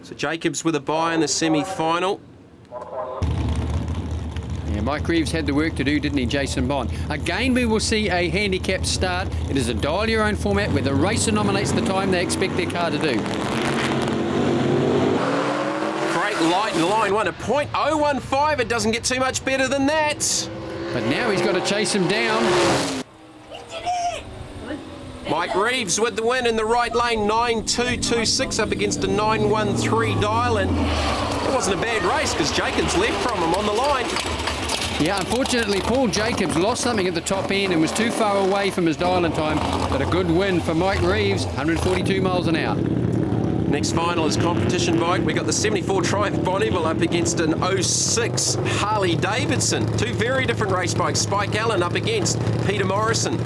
So Jacobs with a bye in the semi-final. Yeah, Mike Reeves had the work to do, didn't he, Jason Bond? Again, we will see a handicap start. It is a dial your own format where the racer nominates the time they expect their car to do. Great light in line 1 at 0.015. It doesn't get too much better than that. But now he's got to chase him down. Mike Reeves with the win in the right lane, 9.226 up against a 9.13 dial-in. It wasn't a bad race because Jacobs left from him on the line. Yeah, unfortunately, Paul Jacobs lost something at the top end and was too far away from his dial-in time, but a good win for Mike Reeves, 142 miles an hour. Next final is competition bike. We got the 74 Triumph Bonneville up against an 06 Harley Davidson. Two very different race bikes. Spike Allen up against Peter Morrison.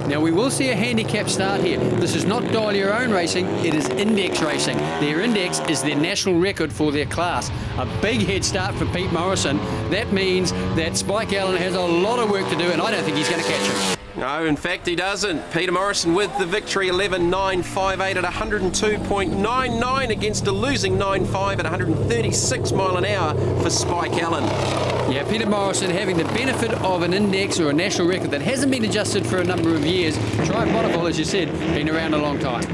Now we will see a handicap start here. This is not dial your own racing, it is index racing. Their index is their national record for their class. A big head start for Pete Morrison. That means that Spike Allen has a lot of work to do, and I don't think he's going to catch him. No, in fact he doesn't. Peter Morrison with the victory, 11.958 at 102.99 against a losing 9.5 at 136 mile an hour for Spike Allen. Yeah, Peter Morrison having the benefit of an index or a national record that hasn't been adjusted for a number of years. Tri-Bonneville, as you said, been around a long time.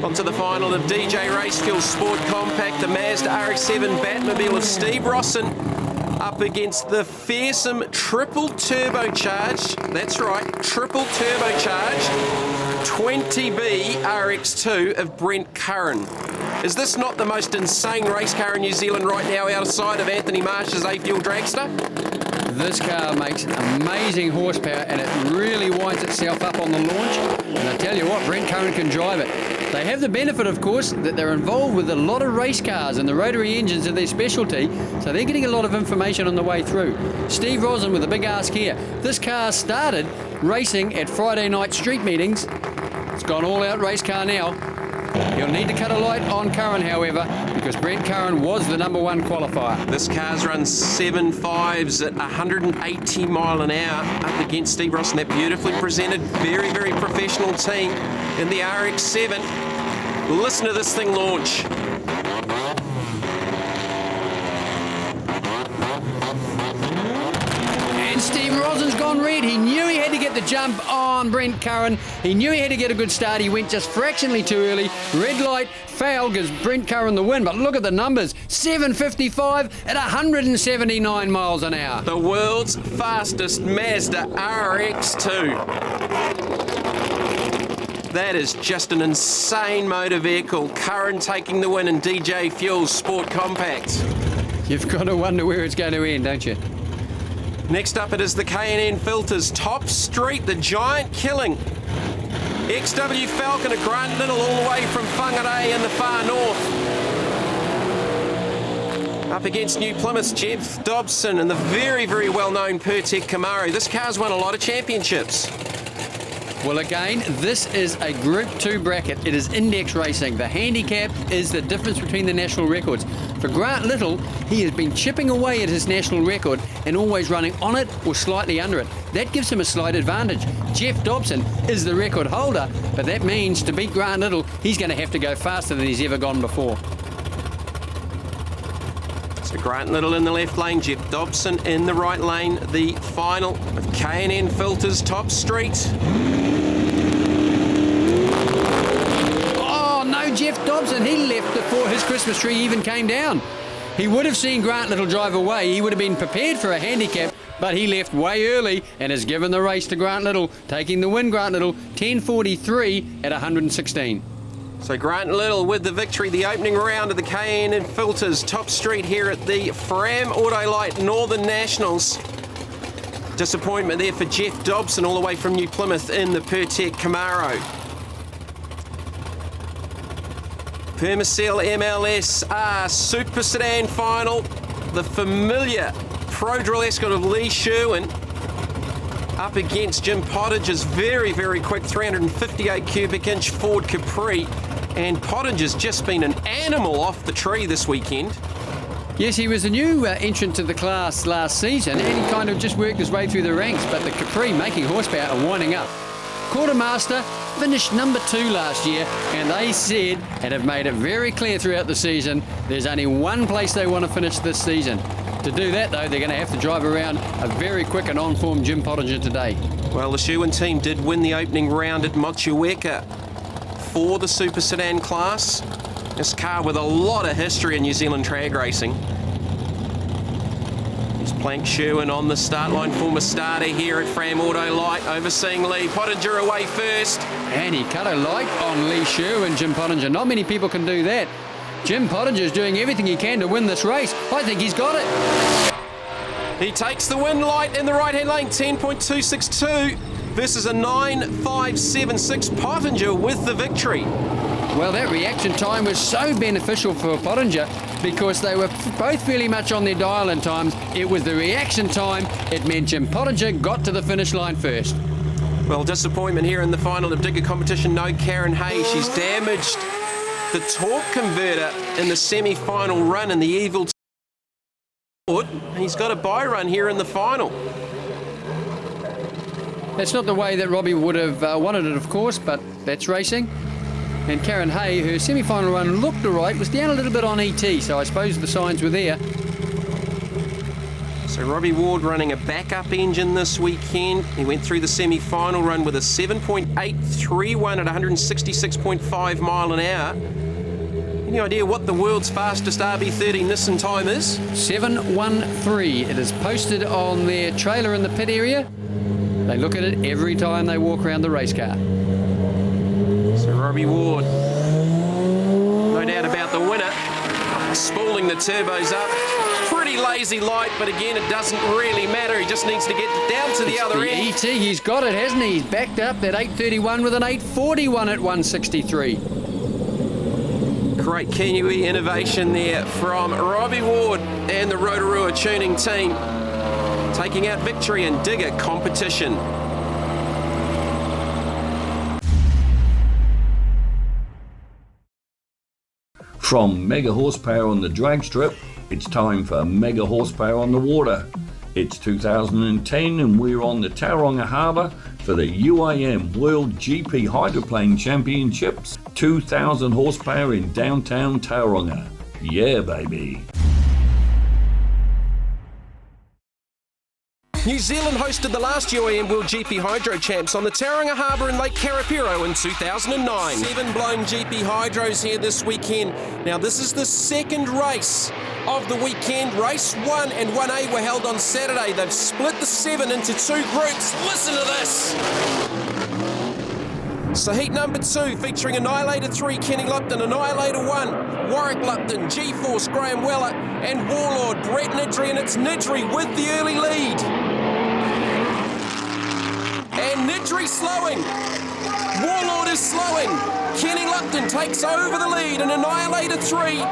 On to the final of DJ Racefuel Sport Compact, the Mazda RX-7 Batmobile of Steve Rosson up against the fearsome triple turbocharged, that's right, triple turbocharged 20B RX2 of Brent Curran. Is this not the most insane race car in New Zealand right now outside of Anthony Marsh's A-Fuel dragster? This car makes amazing horsepower and it really winds itself up on the launch. And I tell you what, Brent Curran can drive it. They have the benefit, of course, that they're involved with a lot of race cars and the rotary engines are their specialty, so they're getting a lot of information on the way through. Steve Rosen with a big ask here. This car started racing at Friday night street meetings. It's gone all-out race car now. He'll need to cut a light on Curran, however, because Brent Curran was the #1 qualifier. This car's run 7.5s at 180 mile an hour up against Steve Ross, and that beautifully presented, very, very professional team in the RX-7. Listen to this thing launch. Steve Rosen's gone red. He knew he had to get the jump on Brent Curran. He knew he had to get a good start. He went just fractionally too early. Red light, foul, gives Brent Curran the win. But look at the numbers. 7.55 at 179 miles an hour. The world's fastest Mazda RX-2. That is just an insane motor vehicle. Curran taking the win in DJ Fuels Sport Compact. You've got to wonder where it's going to end, don't you? Next up it is the K&N Filters Top Street, the giant killing. XW Falcon at Grant Little all the way from Whangarei in the far north. Up against New Plymouth's Jeff Dobson and the very, very well-known Pertec Camaro. This car's won a lot of championships. Well, again, this is a Group 2 bracket. It is index racing. The handicap is the difference between the national records. For Grant Little, he has been chipping away at his national record and always running on it or slightly under it. That gives him a slight advantage. Jeff Dobson is the record holder, but that means to beat Grant Little, he's going to have to go faster than he's ever gone before. So Grant Little in the left lane, Jeff Dobson in the right lane. The final of K&N Filters Top Street. No, Jeff Dobson, he left before his Christmas tree even came down. He would have seen Grant Little drive away. He would have been prepared for a handicap, but he left way early and has given the race to Grant Little, taking the win. Grant Little, 10.43 at 116. So Grant Little with the victory, the opening round of the K&N Filters Top Street here at the Fram Autolite Northern Nationals. Disappointment there for Jeff Dobson all the way from New Plymouth in the Pertec Camaro. Permacell MLS Super Sedan final. The familiar Pro Drill Escort of Lee Sherwin up against Jim Pottinger's very, very quick 358 cubic inch Ford Capri. And Pottinger's just been an animal off the tree this weekend. Yes, he was a new entrant to the class last season and he kind of just worked his way through the ranks, but the Capri making horsepower and winding up. Quartermaster finished #2 last year, and they said and have made it very clear throughout the season there's only one place they want to finish this season. To do that, though, they're going to have to drive around a very quick and on-form Jim Pottinger today. Well, the Sherwin team did win the opening round at Motueka for the Super Sedan class. This car with a lot of history in New Zealand drag racing. Plank Sherwin on the start line, former starter here at Fram Autolite, overseeing Lee. Pottinger away first. And he cut a light on Lee Sherwin, Jim Pottinger. Not many people can do that. Jim Pottinger is doing everything he can to win this race. I think he's got it. He takes the win light in the right-hand lane, 10.262 versus a 9.576. Pottinger with the victory. Well, that reaction time was so beneficial for Pottinger because they were both fairly much on their dial in times. It was the reaction time. It meant Jim Pottinger got to the finish line first. Well, disappointment here in the final of digger competition. No Karen Hay. She's damaged the torque converter in the semi-final run, and the evil he's got a bye run here in the final. That's not the way that Robbie would have wanted it, of course, but that's racing. And Karen Hay, her semi-final run looked all right, was down a little bit on ET, so I suppose the signs were there. So Robbie Ward running a backup engine this weekend. He went through the semi-final run with a 7.831 at 166.5 mile an hour. Any idea what the world's fastest RB30 Nissan time is? 7:13. It is posted on their trailer in the pit area. They look at it every time they walk around the race car. So Robbie Ward, no doubt about the winner, spooling the turbos up. Pretty lazy light, but again, it doesn't really matter. He just needs to get down to the other end. ET, he's got it, hasn't he? He's backed up that 8:31 with an 8:41 at 163. Great Kiwi innovation there from Robbie Ward and the Rotorua tuning team, taking out victory in digger competition. From mega horsepower on the drag strip, it's time for mega horsepower on the water. It's 2010 and we're on the Tauramga Harbour for the UIM World GP Hydroplane Championships. 2,000 horsepower in downtown Tauramga. Yeah, baby. New Zealand hosted the last UIM World GP Hydro Champs on the Tauramga Harbour in Lake Karapiro in 2009. 7 blown GP Hydros here this weekend. Now this is the second race of the weekend. Race 1 and 1A were held on Saturday. They've split the 7 into 2 groups. Listen to this! So heat number 2 featuring Annihilator 3, Kenny Lupton, Annihilator 1, Warwick Lupton, G-Force, Graham Weller, and Warlord, Brett Nidri, and it's Nidri with the early lead. And Nidri slowing. Warlord is slowing. Kenny Lupton takes over the lead, and Annihilator 3.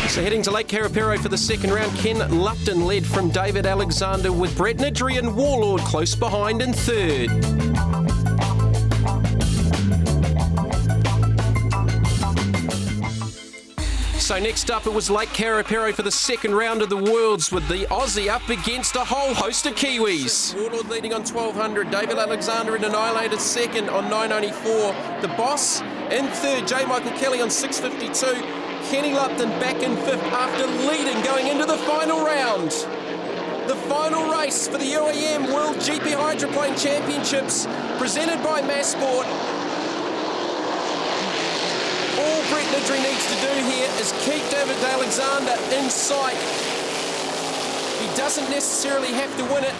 So heading to Lake Karapiro for the second round, Ken Lupton led from David Alexander with Brett Nidri and Warlord close behind in third. So next up it was Lake Karapiro for the second round of the Worlds with the Aussie up against a whole host of Kiwis. Warlord leading on 1200, David Alexander and Annihilator second on 994. The Boss in third, J. Michael Kelly on 652. Kenny Lupton back in fifth after leading going into the final round. The final race for the UIM World GP Hydroplane Championships presented by Massport. All Brett Nidri needs to do here is keep David Alexander in sight. He doesn't necessarily have to win it.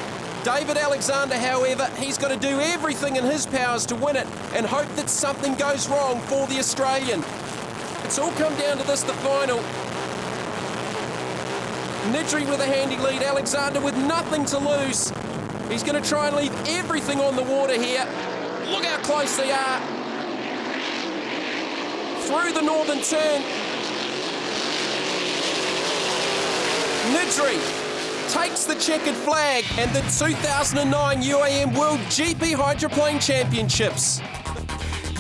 David Alexander, however, he's got to do everything in his powers to win it and hope that something goes wrong for the Australian. It's all come down to this, the final. Nidri with a handy lead, Alexander with nothing to lose. He's going to try and leave everything on the water here. Look how close they are. Through the northern turn. Nidri takes the checkered flag and the 2009 UIM World GP Hydroplane Championships.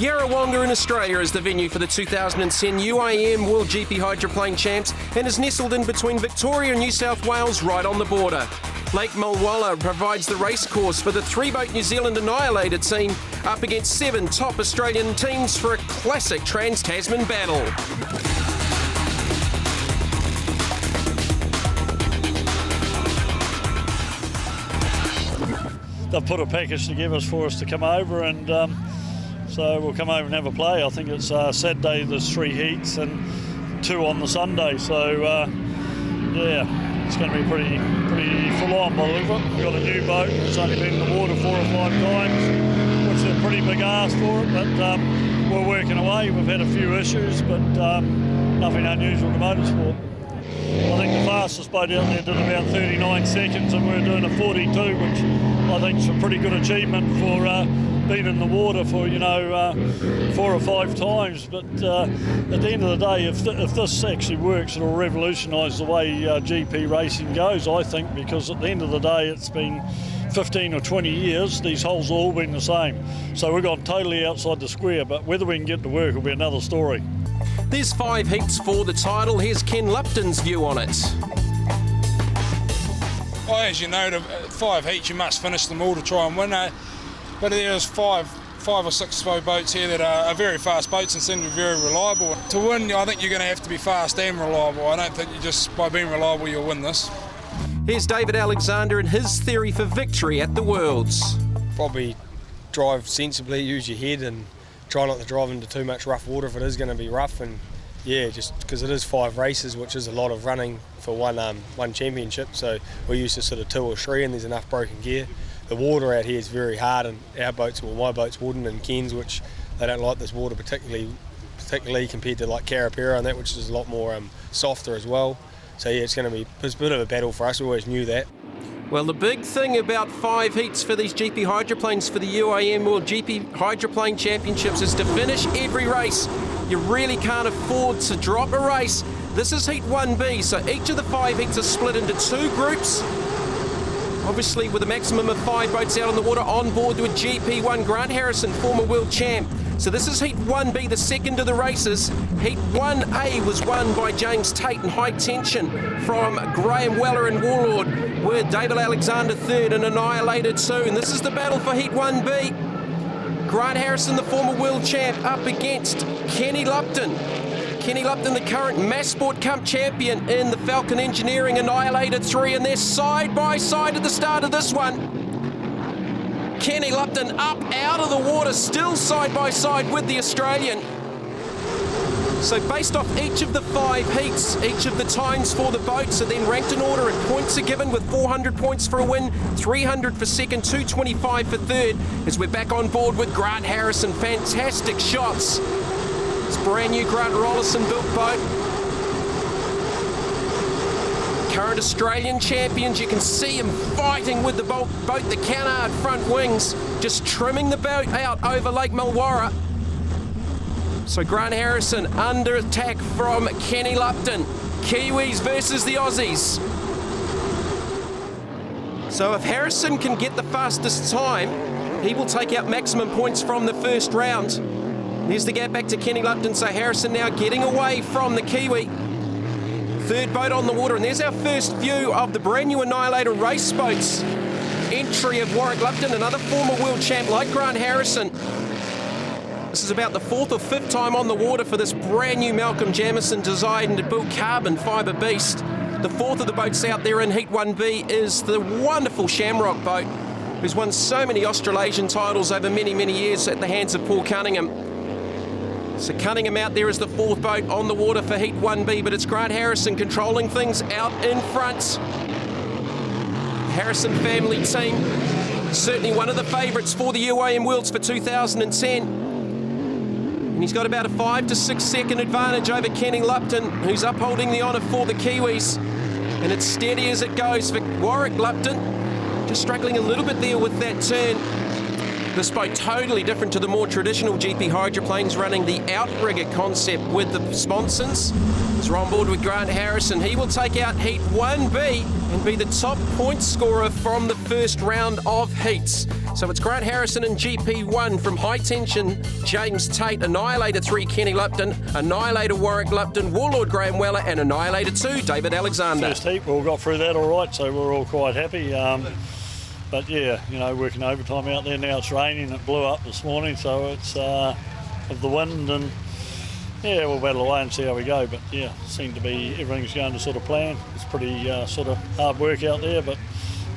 Yarrawonga in Australia is the venue for the 2010 UIM World GP Hydroplane Champs and is nestled in between Victoria and New South Wales, right on the border. Lake Mulwala provides the race course for the 3-boat New Zealand Annihilator team up against 7 top Australian teams for a classic Trans-Tasman battle. They've put a package together for us to come over, and so we'll come over and have a play. I think it's Saturday, there's 3 heats and 2 on the Sunday, so yeah, it's going to be pretty full on by the look of it. We've got a new boat, it's only been in the water 4 or 5 times, which is a pretty big ask for it, but we're working away. We've had a few issues, but nothing unusual to motorsport. I think the fastest boat out there did about 39 seconds, and we're doing a 42, which I think is a pretty good achievement for being in the water for 4 or 5 times. But at the end of the day, if this actually works, it'll revolutionise the way GP racing goes, I think, because at the end of the day, it's been 15 or 20 years, these holes have all been the same. So we've gone totally outside the square, but whether we can get to work will be another story. There's 5 heats for the title. Here's Ken Lupton's view on it. Well, as you know, the 5 heats you must finish them all to try and win. But there's five or six boats here that are very fast boats and seem to be very reliable. To win, I think you're going to have to be fast and reliable. I don't think you just by being reliable you'll win this. Here's David Alexander and his theory for victory at the Worlds. Probably drive sensibly, use your head, and try not to drive into too much rough water if it is going to be rough. And yeah, just because it is 5 races, which is a lot of running for one championship. So we're used to sort of 2 or 3, and there's enough broken gear. The water out here is very hard, and our boats, well, my boat's wooden, and Ken's, which they don't like this water particularly compared to like Carapera and that, which is a lot more softer as well. So yeah, it's a bit of a battle for us. We always knew that. Well, the big thing about 5 heats for these GP hydroplanes for the UIM World GP Hydroplane Championships is to finish every race. You really can't afford to drop a race. This is Heat 1B, so each of the 5 heats are split into 2 groups. Obviously, with a maximum of 5 boats out on the water, on board with GP1 Grant Harrison, former world champ. So this is Heat 1B, the second of the races. Heat 1A was won by James Tate in high tension from Graham Weller and Warlord, with David Alexander third and Annihilator 2. And this is the battle for Heat 1B. Grant Harrison, the former world champ, up against Kenny Lupton. Kenny Lupton, the current Mass Sport Cup champion in the Falcon Engineering Annihilator 3, and they're side by side at the start of this one. Kenny Lupton up out of the water, still side by side with the Australian. So based off each of the 5 heats, each of the times for the boats are then ranked in order, and points are given with 400 points for a win, 300 for second, 225 for third, as we're back on board with Grant Harrison. Fantastic shots. It's brand new Grant Rollison built boat. Current Australian champions, you can see him fighting with the boat, the canard front wings, just trimming the boat out over Lake Mulwarra. So Grant Harrison under attack from Kenny Lupton. Kiwis versus the Aussies. So if Harrison can get the fastest time, he will take out maximum points from the first round. Here's the gap back to Kenny Lupton, so Harrison now getting away from the Kiwi. Third boat on the water, and there's our first view of the brand new Annihilator race boats. Entry of Warwick Lupton, another former world champ like Grant Harrison. This is about the 4th or 5th time on the water for this brand new Malcolm Jamieson designed and built carbon fibre beast. The 4th of the boats out there in Heat 1B is the wonderful Shamrock boat, who's won so many Australasian titles over many, many years at the hands of Paul Cunningham. So Cunningham out there is the 4th boat on the water for Heat 1B, but it's Grant Harrison controlling things out in front. Harrison family team, certainly one of the favourites for the UIM Worlds for 2010. And he's got about a 5 to 6 second advantage over Kenny Lupton, who's upholding the honour for the Kiwis. And it's steady as it goes for Warwick Lupton, just struggling a little bit there with that turn. This boat totally different to the more traditional GP hydroplanes, running the outrigger concept with the sponsons. As we're on board with Grant Harrison, he will take out Heat 1B and be the top point scorer from the first round of heats. So it's Grant Harrison in GP1 from high tension, James Tate, Annihilator 3, Kenny Lupton, Annihilator Warwick Lupton, Warlord Graham Weller, and Annihilator 2, David Alexander. First heat, we all got through that all right, so we're all quite happy. But yeah, working overtime out there now. It's raining. It blew up this morning, so it's of the wind, and yeah, we'll battle away and see how we go. But yeah, seem to be everything's going to sort of plan. It's pretty sort of hard work out there, but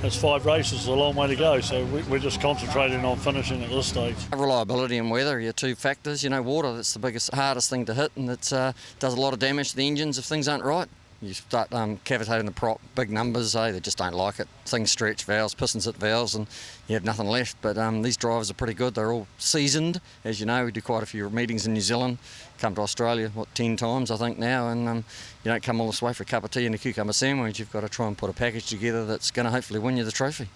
it's 5 races, a long way to go. So we're just concentrating on finishing at this stage. Reliability and weather are your 2 factors. Water, that's the hardest thing to hit, and it does a lot of damage to the engines if things aren't right. You start cavitating the prop, big numbers, they just don't like it. Things stretch, valves, pistons hit valves, and you have nothing left. But these drivers are pretty good. They're all seasoned. As you know, we do quite a few meetings in New Zealand. Come to Australia, 10 times, I think, now. And you don't come all this way for a cup of tea and a cucumber sandwich. You've got to try and put a package together that's going to hopefully win you the trophy.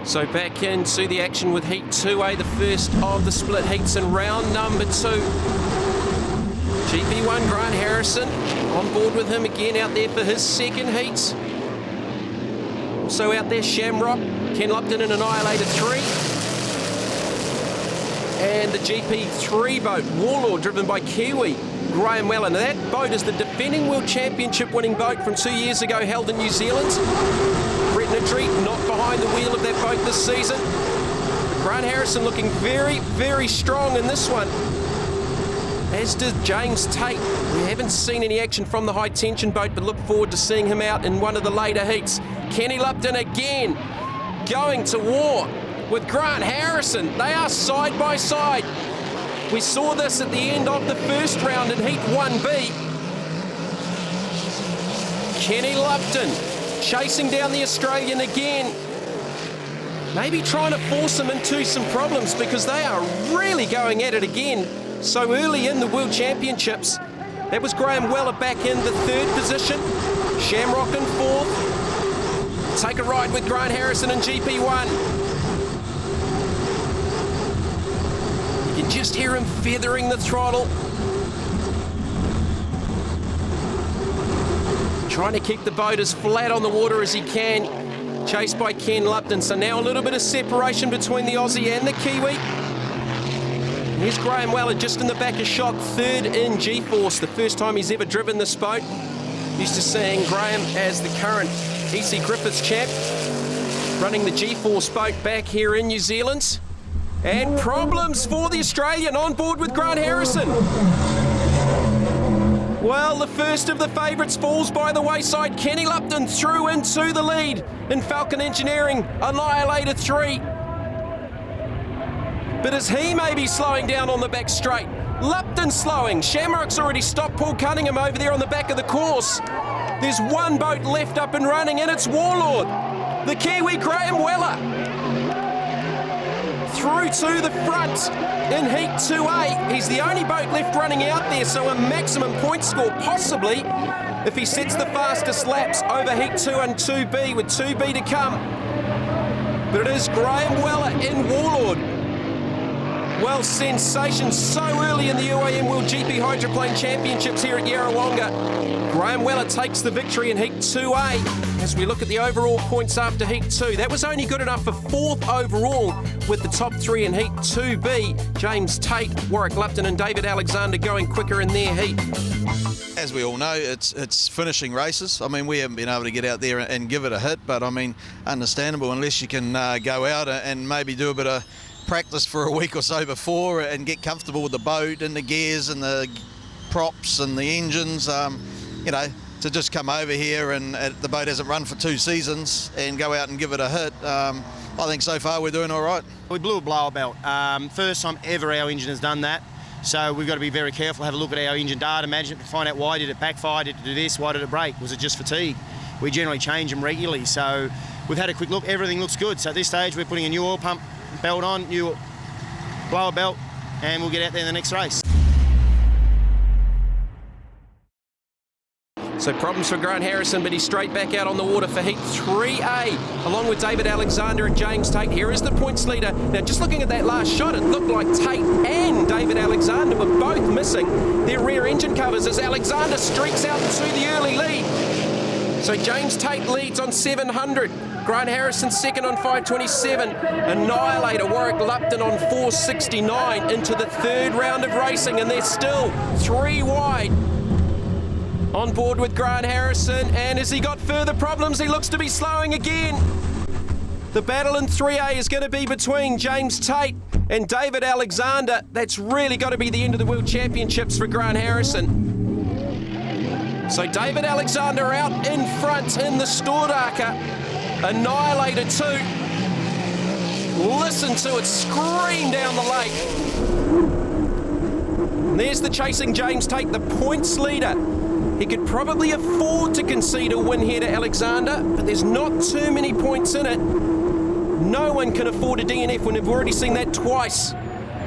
So back into the action with Heat 2A, the first of the split heats in round number 2. GP1 Grant Harrison on board with him again out there for his second heat. Also out there Shamrock, Ken Lupton in Annihilator 3. And the GP3 boat, Warlord, driven by Kiwi Graham Weller. Now that boat is the defending World Championship winning boat from 2 years ago, held in New Zealand. Brett Nitry not behind the wheel of that boat this season. Grant Harrison looking very, very strong in this one. As does James Tate. We haven't seen any action from the high tension boat, but look forward to seeing him out in one of the later heats. Kenny Lupton again going to war with Grant Harrison. They are side by side. We saw this at the end of the first round in Heat 1B. Kenny Lupton chasing down the Australian again. Maybe trying to force him into some problems because they are really going at it again. So early in the World Championships, that was Graham Weller back in the 3rd position. Shamrock in 4th. Take a ride with Grant Harrison in GP1. You can just hear him feathering the throttle. Trying to keep the boat as flat on the water as he can. Chased by Ken Lupton. So now a little bit of separation between the Aussie and the Kiwi. Here's Graham Weller just in the back of shot, 3rd in G-Force, the first time he's ever driven this boat. Used to seeing Graham as the current EC Griffiths champ, running the G-Force boat back here in New Zealand. And problems for the Australian on board with Grant Harrison. Well, the first of the favourites falls by the wayside. Kenny Lupton through into the lead in Falcon Engineering, Annihilator 3. But as he may be slowing down on the back straight, Lupton slowing. Shamrock's already stopped Paul Cunningham over there on the back of the course. There's one boat left up and running, and it's Warlord, the Kiwi Graham Weller. Through to the front in Heat 2A. He's the only boat left running out there, so a maximum point score possibly if he sets the fastest laps over Heat 2 and 2B with 2B to come. But it is Graham Weller in Warlord. Well, sensation so early in the UIM World GP Hydroplane Championships here at Yarrawonga. Graham Weller takes the victory in Heat 2A. As we look at the overall points after Heat 2, that was only good enough for 4th overall with the top 3 in Heat 2B. James Tate, Warwick Lupton and David Alexander going quicker in their heat. As we all know, it's finishing races. I mean, we haven't been able to get out there and give it a hit, but I mean, understandable unless you can go out and maybe do a bit of practice for a week or so before and get comfortable with the boat and the gears and the props and the engines. You know, to just come over here and the boat hasn't run for 2 seasons and go out and give it a hit. I think so far we're doing all right. We blew a blower belt. First time ever our engine has done that. So we've got to be very careful, have a look at our engine data, management to find out why did it backfire, did it do this, why did it break, was it just fatigue? We generally change them regularly. So we've had a quick look, everything looks good. So at this stage we're putting a new oil pump belt on, new blower belt, and we'll get out there in the next race. So problems for Grant Harrison, but he's straight back out on the water for Heat 3A, along with David Alexander and James Tate. Here is the points leader. Now, just looking at that last shot, it looked like Tate and David Alexander were both missing their rear engine covers as Alexander streaks out to the early lead. So James Tate leads on 700. Grant Harrison second on 527. Annihilator Warwick Lupton on 469 into the 3rd round of racing, and they're still 3 wide. On board with Grant Harrison, and as he got further problems, he looks to be slowing again. The battle in 3A is going to be between James Tate and David Alexander. That's really got to be the end of the World Championships for Grant Harrison. So David Alexander out in front in the Stordaka. Annihilator 2. Listen to it scream down the lake. And there's the chasing James Tate, the points leader He could probably afford to concede a win here to Alexander, but there's not too many points in it. No one can afford a DNF when we've already seen that twice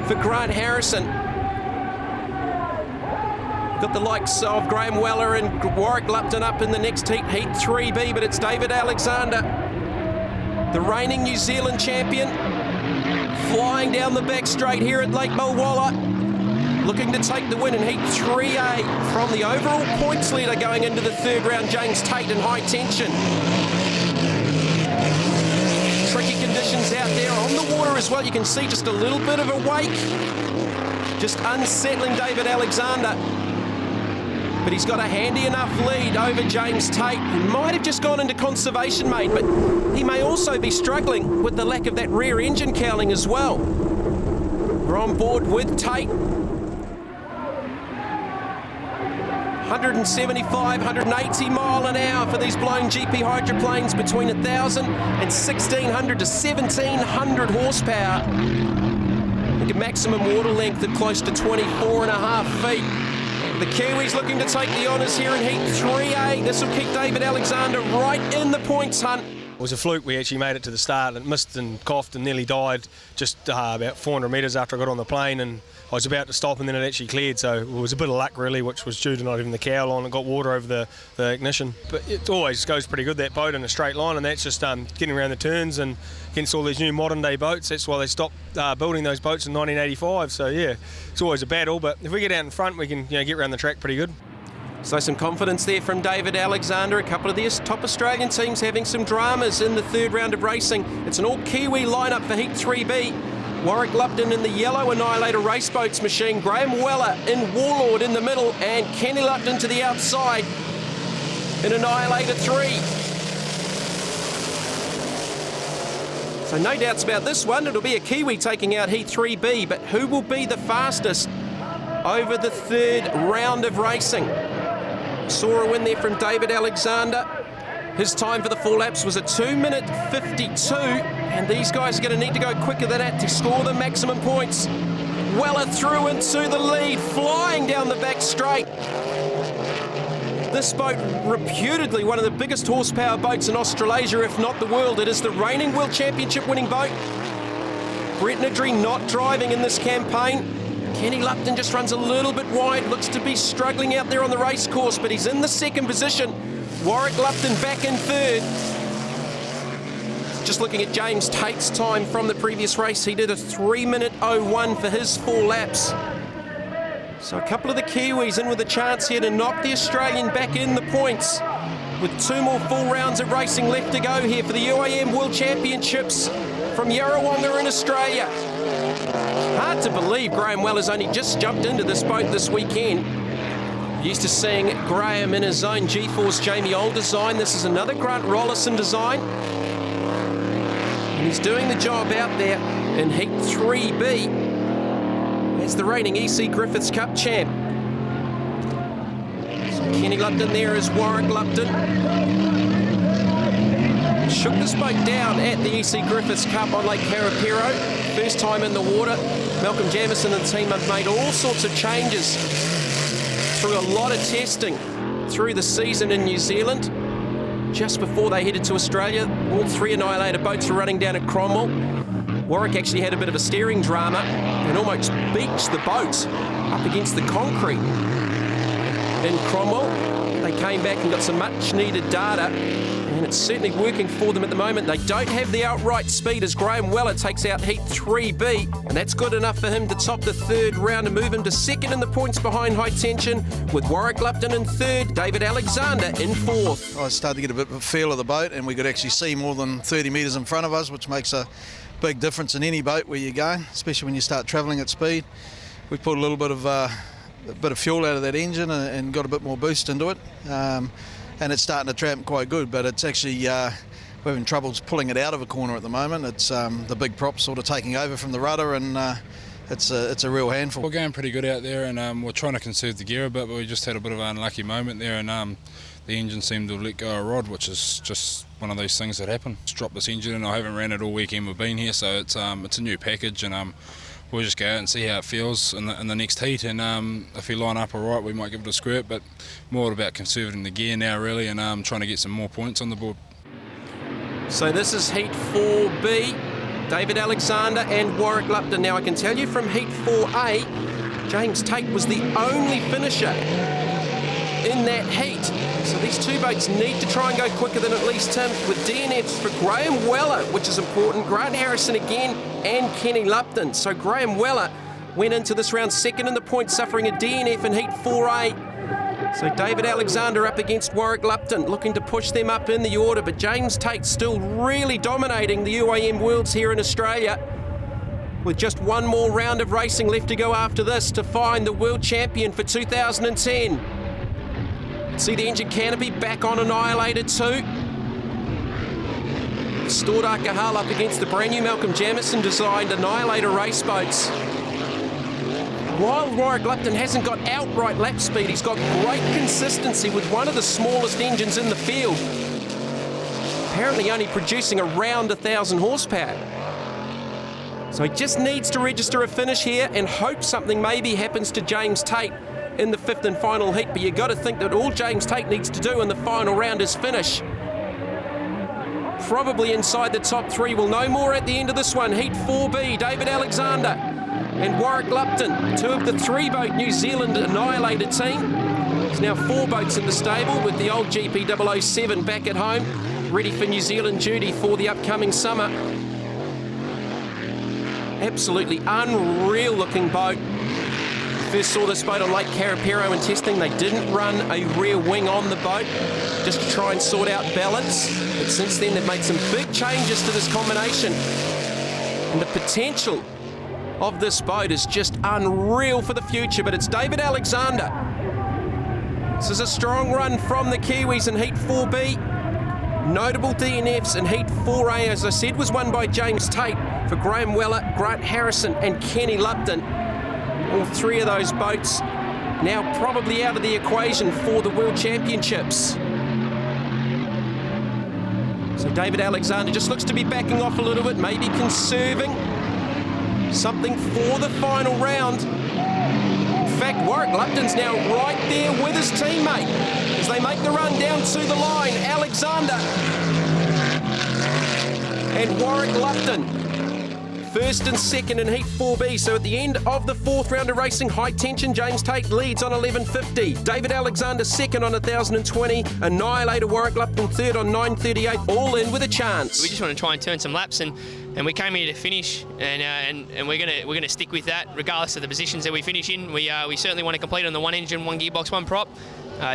for Grant Harrison. Got the likes of Graham Weller and Warwick Lupton up in the next heat, Heat 3B, but it's David Alexander, the reigning New Zealand champion, flying down the back straight here at Lake Mulwala, looking to take the win in Heat 3A from the overall points leader going into the third round, James Tate, in high tension. Tricky conditions out there on the water as well. You can see just a little bit of a wake, just unsettling David Alexander. But he's got a handy enough lead over James Tate, who might have just gone into conservation mode, but he may also be struggling with the lack of that rear engine cowling as well. We're on board with Tate. 175, 180 mile an hour for these blown GP hydroplanes, between 1,000 and 1,600 to 1,700 horsepower. With a maximum water length of close to 24.5 feet. The Kiwis looking to take the honours here in Heat 3A. This will keep David Alexander right in the points hunt. It was a fluke. We actually made it to the start and missed and coughed and nearly died just about 400 metres after I got on the plane, and I was about to stop and then it actually cleared, so it was a bit of luck really, which was due to not having the cowl on. It got water over the ignition. But it always goes pretty good, that boat, in a straight line, and that's just getting around the turns and against all these new modern day boats. That's why they stopped building those boats in 1985, so yeah, it's always a battle, but if we get out in front we can get around the track pretty good. So some confidence there from David Alexander. A couple of the top Australian teams having some dramas in the third round of racing. It's an all Kiwi lineup for Heat 3B. Warwick Lupton in the yellow Annihilator race boats machine, Graham Weller in Warlord in the middle, and Kenny Lupton to the outside in Annihilator 3. So no doubts about this one. It'll be a Kiwi taking out Heat 3B, but who will be the fastest over the third round of racing? Saw a win there from David Alexander. His time for the 4 laps was a 2-minute 52, and these guys are going to need to go quicker than that to score the maximum points. Weller through into the lead, flying down the back straight. This boat, reputedly one of the biggest horsepower boats in Australasia, if not the world. It is the reigning World Championship winning boat. Brett Nidry not driving in this campaign. Kenny Lupton just runs a little bit wide, looks to be struggling out there on the race course, but he's in the second position. Warwick Lupton back in third. Just looking at James Tate's time from the previous race, he did a 3-minute 01 for his 4 laps. So a couple of the Kiwis in with a chance here to knock the Australian back in the points, with 2 more full rounds of racing left to go here for the UIM World Championships from Yarrawonga in Australia. Hard to believe Graham Weller's only just jumped into this boat this weekend. Used to seeing Graham in his own G-Force Jamie Old design. This is another Grant Rollison design. And he's doing the job out there in Heat 3B as the reigning EC Griffiths Cup champ. So Kenny Lupton there is Warwick Lupton. Shook this boat down at the EC Griffiths Cup on Lake Karapiro. First time in the water. Malcolm Jamieson and the team have made all sorts of changes through a lot of testing through the season in New Zealand. Just before they headed to Australia, all 3 Annihilator boats were running down at Cromwell. Warwick actually had a bit of a steering drama and almost beached the boat up against the concrete in Cromwell. They came back and got some much needed data, and it's certainly working for them at the moment. They don't have the outright speed as Graham Weller takes out Heat 3B, and that's good enough for him to top the third round and move him to second in the points behind high tension, with Warwick Lupton in third, David Alexander in fourth. I started to get a bit of a feel of the boat, and we could actually see more than 30 metres in front of us, which makes a big difference in any boat where you go, especially when you start travelling at speed. We put a little bit of fuel out of that engine and got a bit more boost into it, and it's starting to tramp quite good, but it's actually we're having troubles pulling it out of a corner at the moment. It's the big prop sort of taking over from the rudder, and it's a real handful. We're going pretty good out there, and we're trying to conserve the gear a bit, but we just had a bit of an unlucky moment there, and the engine seemed to have let go a rod, which is just one of those things that happen. Just dropped this engine, and I haven't ran it all weekend we've been here, so it's a new package, and we'll just go out and see how it feels in the next heat, and if we line up all right, we might give it a squirt, but more about conserving the gear now really, and trying to get some more points on the board. So this is Heat 4B, David Alexander and Warwick Lupton. Now I can tell you from Heat 4A, James Tate was the only finisher in that heat. So these two boats need to try and go quicker than at least him, with DNFs for Graham Weller, which is important, Grant Harrison again, and Kenny Lupton. So Graham Weller went into this round second in the points, suffering a DNF in Heat 4A. So David Alexander up against Warwick Lupton, looking to push them up in the order, but James Tate still really dominating the UIM Worlds here in Australia, with just one more round of racing left to go after this to find the world champion for 2010. See the engine canopy back on Annihilator 2. Stordaka Hull up against the brand new Malcolm Jamison designed Annihilator race boats. While Warwick Lupton hasn't got outright lap speed, he's got great consistency with one of the smallest engines in the field. Apparently only producing around 1,000 horsepower. So he just needs to register a finish here and hope something maybe happens to James Tate in the 5th and final heat. But you've got to think that all James Tate needs to do in the final round is finish. Probably inside the top 3. We'll know more at the end of this one. Heat 4B, David Alexander and Warwick Lupton, 2 of the 3-boat New Zealand Annihilator team. There's now 4 boats in the stable, with the old GP 007 back at home, ready for New Zealand duty for the upcoming summer. Absolutely unreal looking boat. First saw this boat on Lake Carapero in testing. They didn't run a rear wing on the boat just to try and sort out balance. But since then they've made some big changes to this combination. And the potential of this boat is just unreal for the future. But it's David Alexander. This is a strong run from the Kiwis in Heat 4B. Notable DNFs in Heat 4A, as I said, was won by James Tate for Graham Weller, Grant Harrison and Kenny Lupton. All 3 of those boats now probably out of the equation for the World Championships. So David Alexander just looks to be backing off a little bit, maybe conserving something for the final round. In fact, Warwick Lupton's now right there with his teammate as they make the run down to the line. Alexander and Warwick Lupton, 1st and 2nd in Heat 4B. So at the end of the 4th round of racing, high tension, James Tate leads on 11.50. David Alexander 2nd on 1,020. Annihilator Warwick Lupton 3rd on 9.38. All in with a chance. We just want to try and turn some laps, and we came here to finish, and we're gonna stick with that regardless of the positions that we finish in. We certainly want to complete on the 1 engine, 1 gearbox, 1 prop.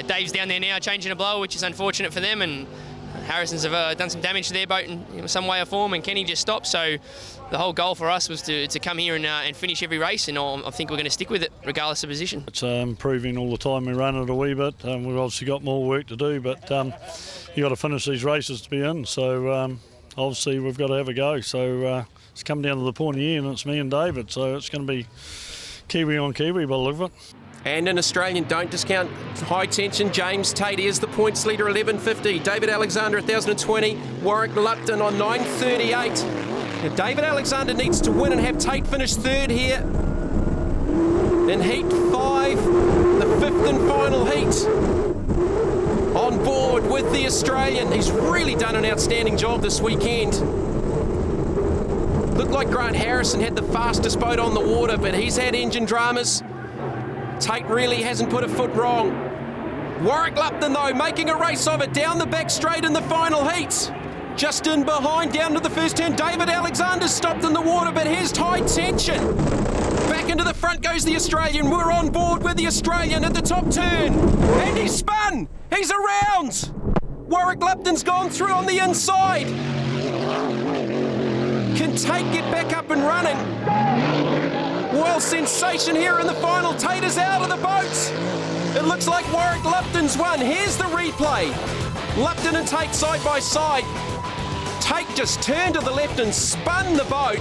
Dave's down there now changing a blower, which is unfortunate for them, and Harrison's have done some damage to their boat in some way or form, and Kenny just stopped. So the whole goal for us was to come here and finish every race, and I think we're going to stick with it regardless of position. It's improving all the time we run it a wee bit. We've obviously got more work to do, but you've got to finish these races to be in. So obviously we've got to have a go. So it's come down to the pointy end, and it's me and David. So it's going to be Kiwi on Kiwi by the look of it. And in Australian, don't discount high tension. James Tate is the points leader, 11.50. David Alexander, 1,020. Warwick Lupton on 9.38. Now, David Alexander needs to win and have Tate finish 3rd here in Heat 5, the 5th and final heat. On board with the Australian. He's really done an outstanding job this weekend. Looked like Grant Harrison had the fastest boat on the water, but he's had engine dramas. Tate really hasn't put a foot wrong. Warwick Lupton, though, making a race of it down the back straight in the final heat. Just in behind, down to the first turn. David Alexander stopped in the water, but here's high tension. Back into the front goes the Australian. We're on board with the Australian at the top turn. And he's spun. He's around. Warwick Lupton's gone through on the inside. Can Tate get back up and running? Well, sensation here in the final. Tate is out of the boat. It looks like Warwick Lupton's won. Here's the replay. Lupton and Tate side by side. Tate just turned to the left and spun the boat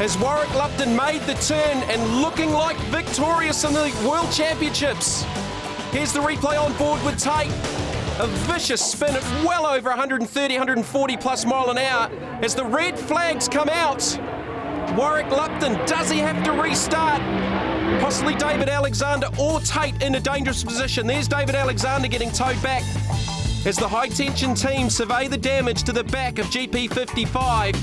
as Warwick Lupton made the turn and looking like victorious in the World Championships. Here's the replay on board with Tate. A vicious spin at well over 130, 140 plus mile an hour as the red flags come out. Warwick Lupton, does he have to restart? Possibly David Alexander or Tate in a dangerous position. There's David Alexander getting towed back as the high tension team survey the damage to the back of GP55.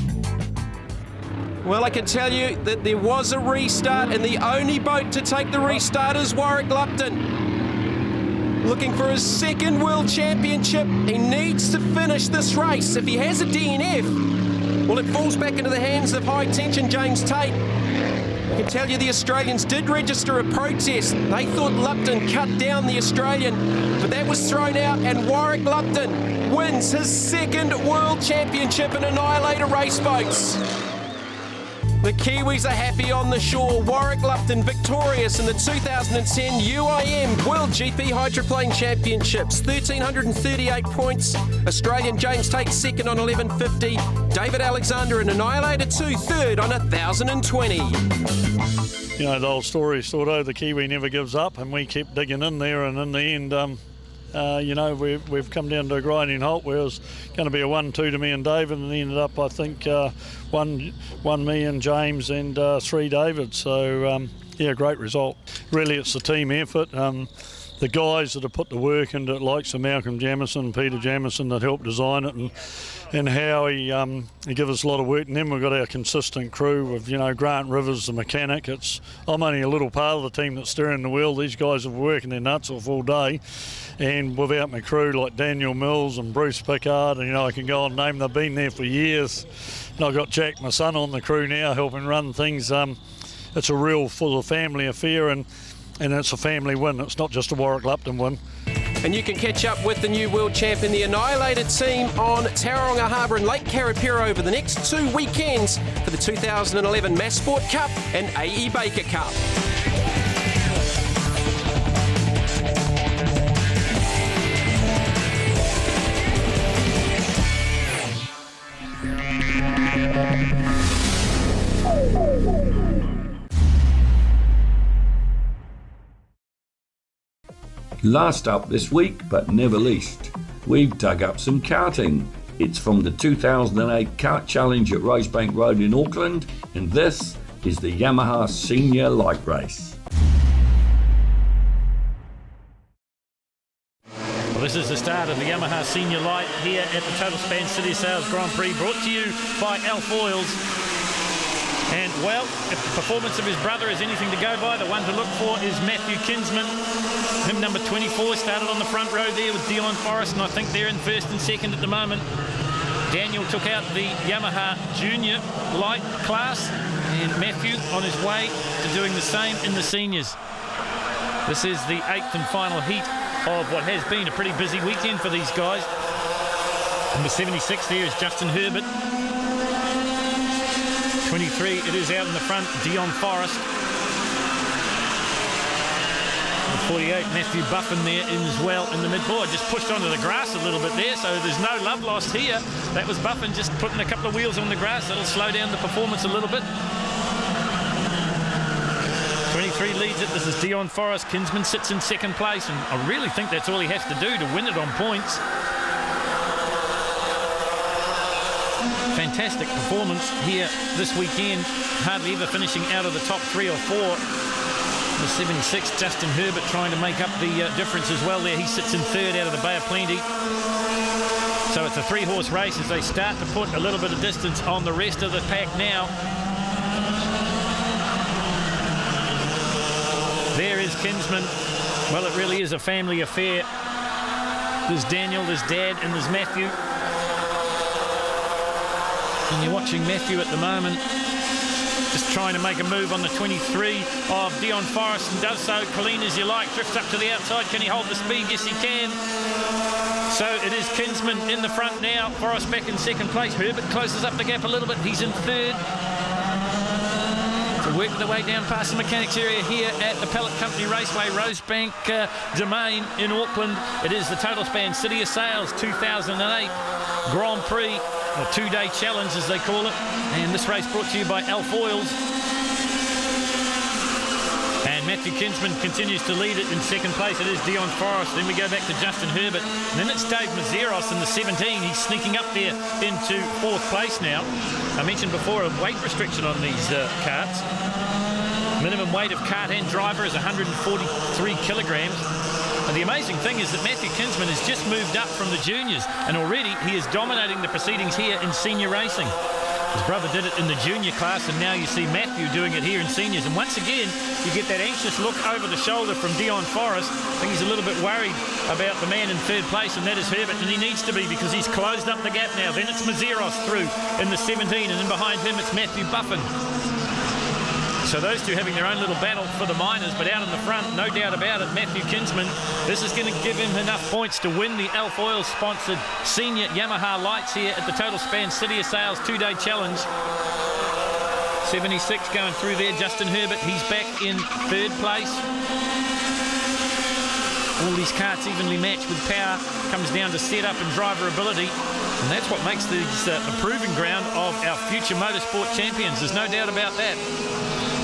Well, I can tell you that there was a restart, and the only boat to take the restart is Warwick Lupton. Looking for his second World Championship. He needs to finish this race. If he has a DNF, well, it falls back into the hands of high tension James Tate. I can tell you the Australians did register a protest. They thought Lupton cut down the Australian, but that was thrown out, and Warwick Lupton wins his second World Championship in Annihilator race boats. The Kiwis are happy on the shore. Warwick Lupton victorious in the 2010 UIM World GP Hydroplane Championships. 1,338 points. Australian James Tate second on 1150. David Alexander in Annihilator 2 third on 1,020. You know, the old story sort of, the Kiwi never gives up, and we keep digging in there, and in the end, you know, we've come down to a grinding halt where it was going to be a 1-2 to me and David, and ended up, I think, 1 me and James and 3 David. So, yeah, great result. Really, it's a team effort. The guys that have put the work into it, like Sir Malcolm Jamieson, Peter Jamieson, that helped design it, and how he give us a lot of work. And then we've got our consistent crew of, you know, Grant Rivers, the mechanic. I'm only a little part of the team that's steering the wheel. These guys have been working their nuts off all day. And without my crew like Daniel Mills and Bruce Pickard, and, you know, I can go on and name, they've been there for years. And I've got Jack, my son, on the crew now, helping run things. It's a real full of family affair, and it's a family win. It's not just a Warwick Lupton win. And you can catch up with the new world champion, the Annihilator team, on Tauramga Harbour and Lake Karapiro over the next 2 weekends for the 2011 Mass Sport Cup and A.E. Baker Cup. Last up this week, but never least, we've dug up some karting. It's from the 2008 Kart Challenge at Rosebaank Road in Auckland, and this is the Yammaha Senior Light Race. Well, this is the start of the Yamaha Senior Light here at the Total Span City Sales Grand Prix, brought to you by Alf Oils. And, well, if the performance of his brother is anything to go by, the one to look for is Matthew Kinsman. Him, number 24, started on the front row there with Dion Forrest, and I think they're in first and second at the moment. Daniel took out the Yamaha Junior Light class, and Matthew on his way to doing the same in the seniors. This is the 8th and final heat of what has been a pretty busy weekend for these guys. Number 76 there is Justin Herbert. 23, it is out in the front, Dion Forrest. The 48, Matthew Buffin there in as well in the mid-board. Just pushed onto the grass a little bit there, so there's no love lost here. That was Buffin just putting a couple of wheels on the grass. That'll slow down the performance a little bit. 23 leads it. This is Dion Forrest. Kinsman sits in second place, and I really think that's all he has to do to win it on points. Fantastic performance here this weekend, hardly ever finishing out of the top 3 or 4. The 76, Justin Herbert, trying to make up the difference as well there. He sits in third out of the Bay of Plenty. So it's a 3-horse race as they start to put a little bit of distance on the rest of the pack now. There is Kinsman. Well, it really is a family affair. There's Daniel, there's Dad, and there's Matthew. And you're watching Matthew at the moment, just trying to make a move on the 23 of Dion Forrest, and does so clean as you like, drifts up to the outside. Can he hold the speed? Yes, he can. So it is Kinsman in the front now, Forrest back in second place. Herbert closes up the gap a little bit, he's in third. To work their way down past the mechanics area here at the Pellet Company Raceway, Rosebank Domain in Auckland. It is the Total Span City of Sales 2008 Grand Prix. A 2-day challenge, as they call it. And this race brought to you by Alf Oils. And Matthew Kinsman continues to lead it in second place. It is Dion Forrest. Then we go back to Justin Herbert. And then it's Dave Mazeros in the 17. He's sneaking up there into fourth place now. I mentioned before a weight restriction on these karts. Minimum weight of kart and driver is 143 kilograms. And the amazing thing is that Matthew Kinsman has just moved up from the juniors, and already he is dominating the proceedings here in senior racing. His brother did it in the junior class, and now you see Matthew doing it here in seniors. And once again, you get that anxious look over the shoulder from Dion Forrest. I think he's a little bit worried about the man in third place, and that is Herbert, and he needs to be because he's closed up the gap now. Then it's Mazeros through in the 17, and then behind him it's Matthew Buffin. So those two having their own little battle for the minors, but out in the front, no doubt about it, Matthew Kinsman. This is going to give him enough points to win the Elf Oil-sponsored senior Yamaha lights here at the Total Span City of Sales 2-day challenge. 76 going through there. Justin Herbert, he's back in third place. All these karts evenly matched with power. Comes down to setup and driver ability. And that's what makes these a proving ground of our future motorsport champions. There's no doubt about that.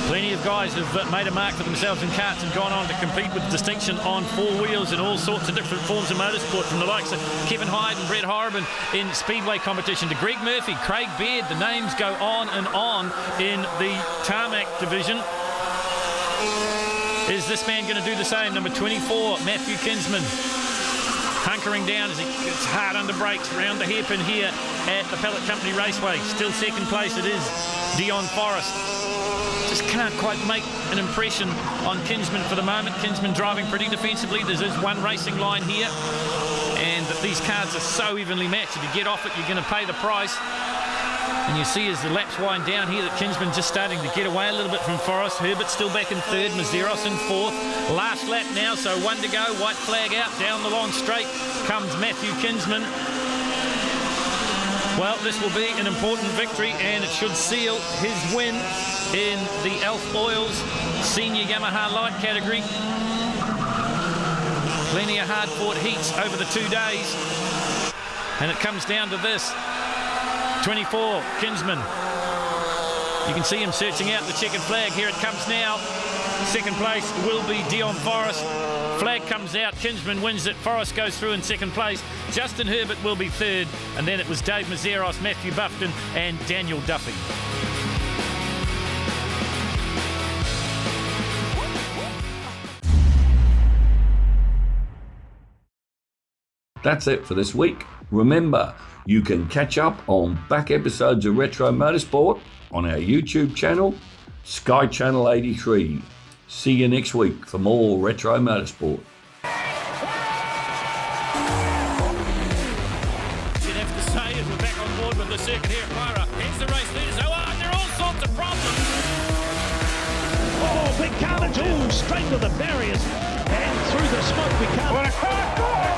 Plenty of guys have made a mark for themselves in karts and gone on to compete with distinction on four wheels in all sorts of different forms of motorsport, from the likes of Kevin Hyde and Brett Horrobin in speedway competition to Greg Murphy, Craig Baird. The names go on and on in the tarmac division. Is this man going to do the same? Number 24, Matthew Kinsman, hunkering down as he gets hard under brakes around the hairpin here at the Pellet Company Raceway. Still second place, it is Dion Forrest. Just can't quite make an impression on Kinsman for the moment. Kinsman driving pretty defensively. There is one racing line here, and these cars are so evenly matched. If you get off it, you're going to pay the price. And you see as the laps wind down here that Kinsman just starting to get away a little bit from Forrest. Herbert still back in third, Mazeros in fourth. Last lap now, so one to go. White flag out, down the long straight comes Matthew Kinsman. Well, this will be an important victory, and it should seal his win in the Elf Oils Senior Yamaha Light category. Plenty of hard-fought heats over the 2 days. And it comes down to this. 24, Kinsman. You can see him searching out the checkered flag. Here it comes now. Second place will be Dion Forrest. Flag comes out, Kinsman wins it, Forrest goes through in second place. Justin Herbert will be third, and then it was Dave Mazeros, Matthew Buffton and Daniel Duffy. That's it for this week. Remember, you can catch up on back episodes of Retro Motorsport on our YouTube channel, Sky Channel 83. See you next week for more Retro Motorsport. You'd have to say as we're back on board with the circuit here at Pyra. Here's the race leaders. Oh, there are all sorts of problems. Oh, big carnage. Oh, straight to the barriers and through the smoke we come. What a car!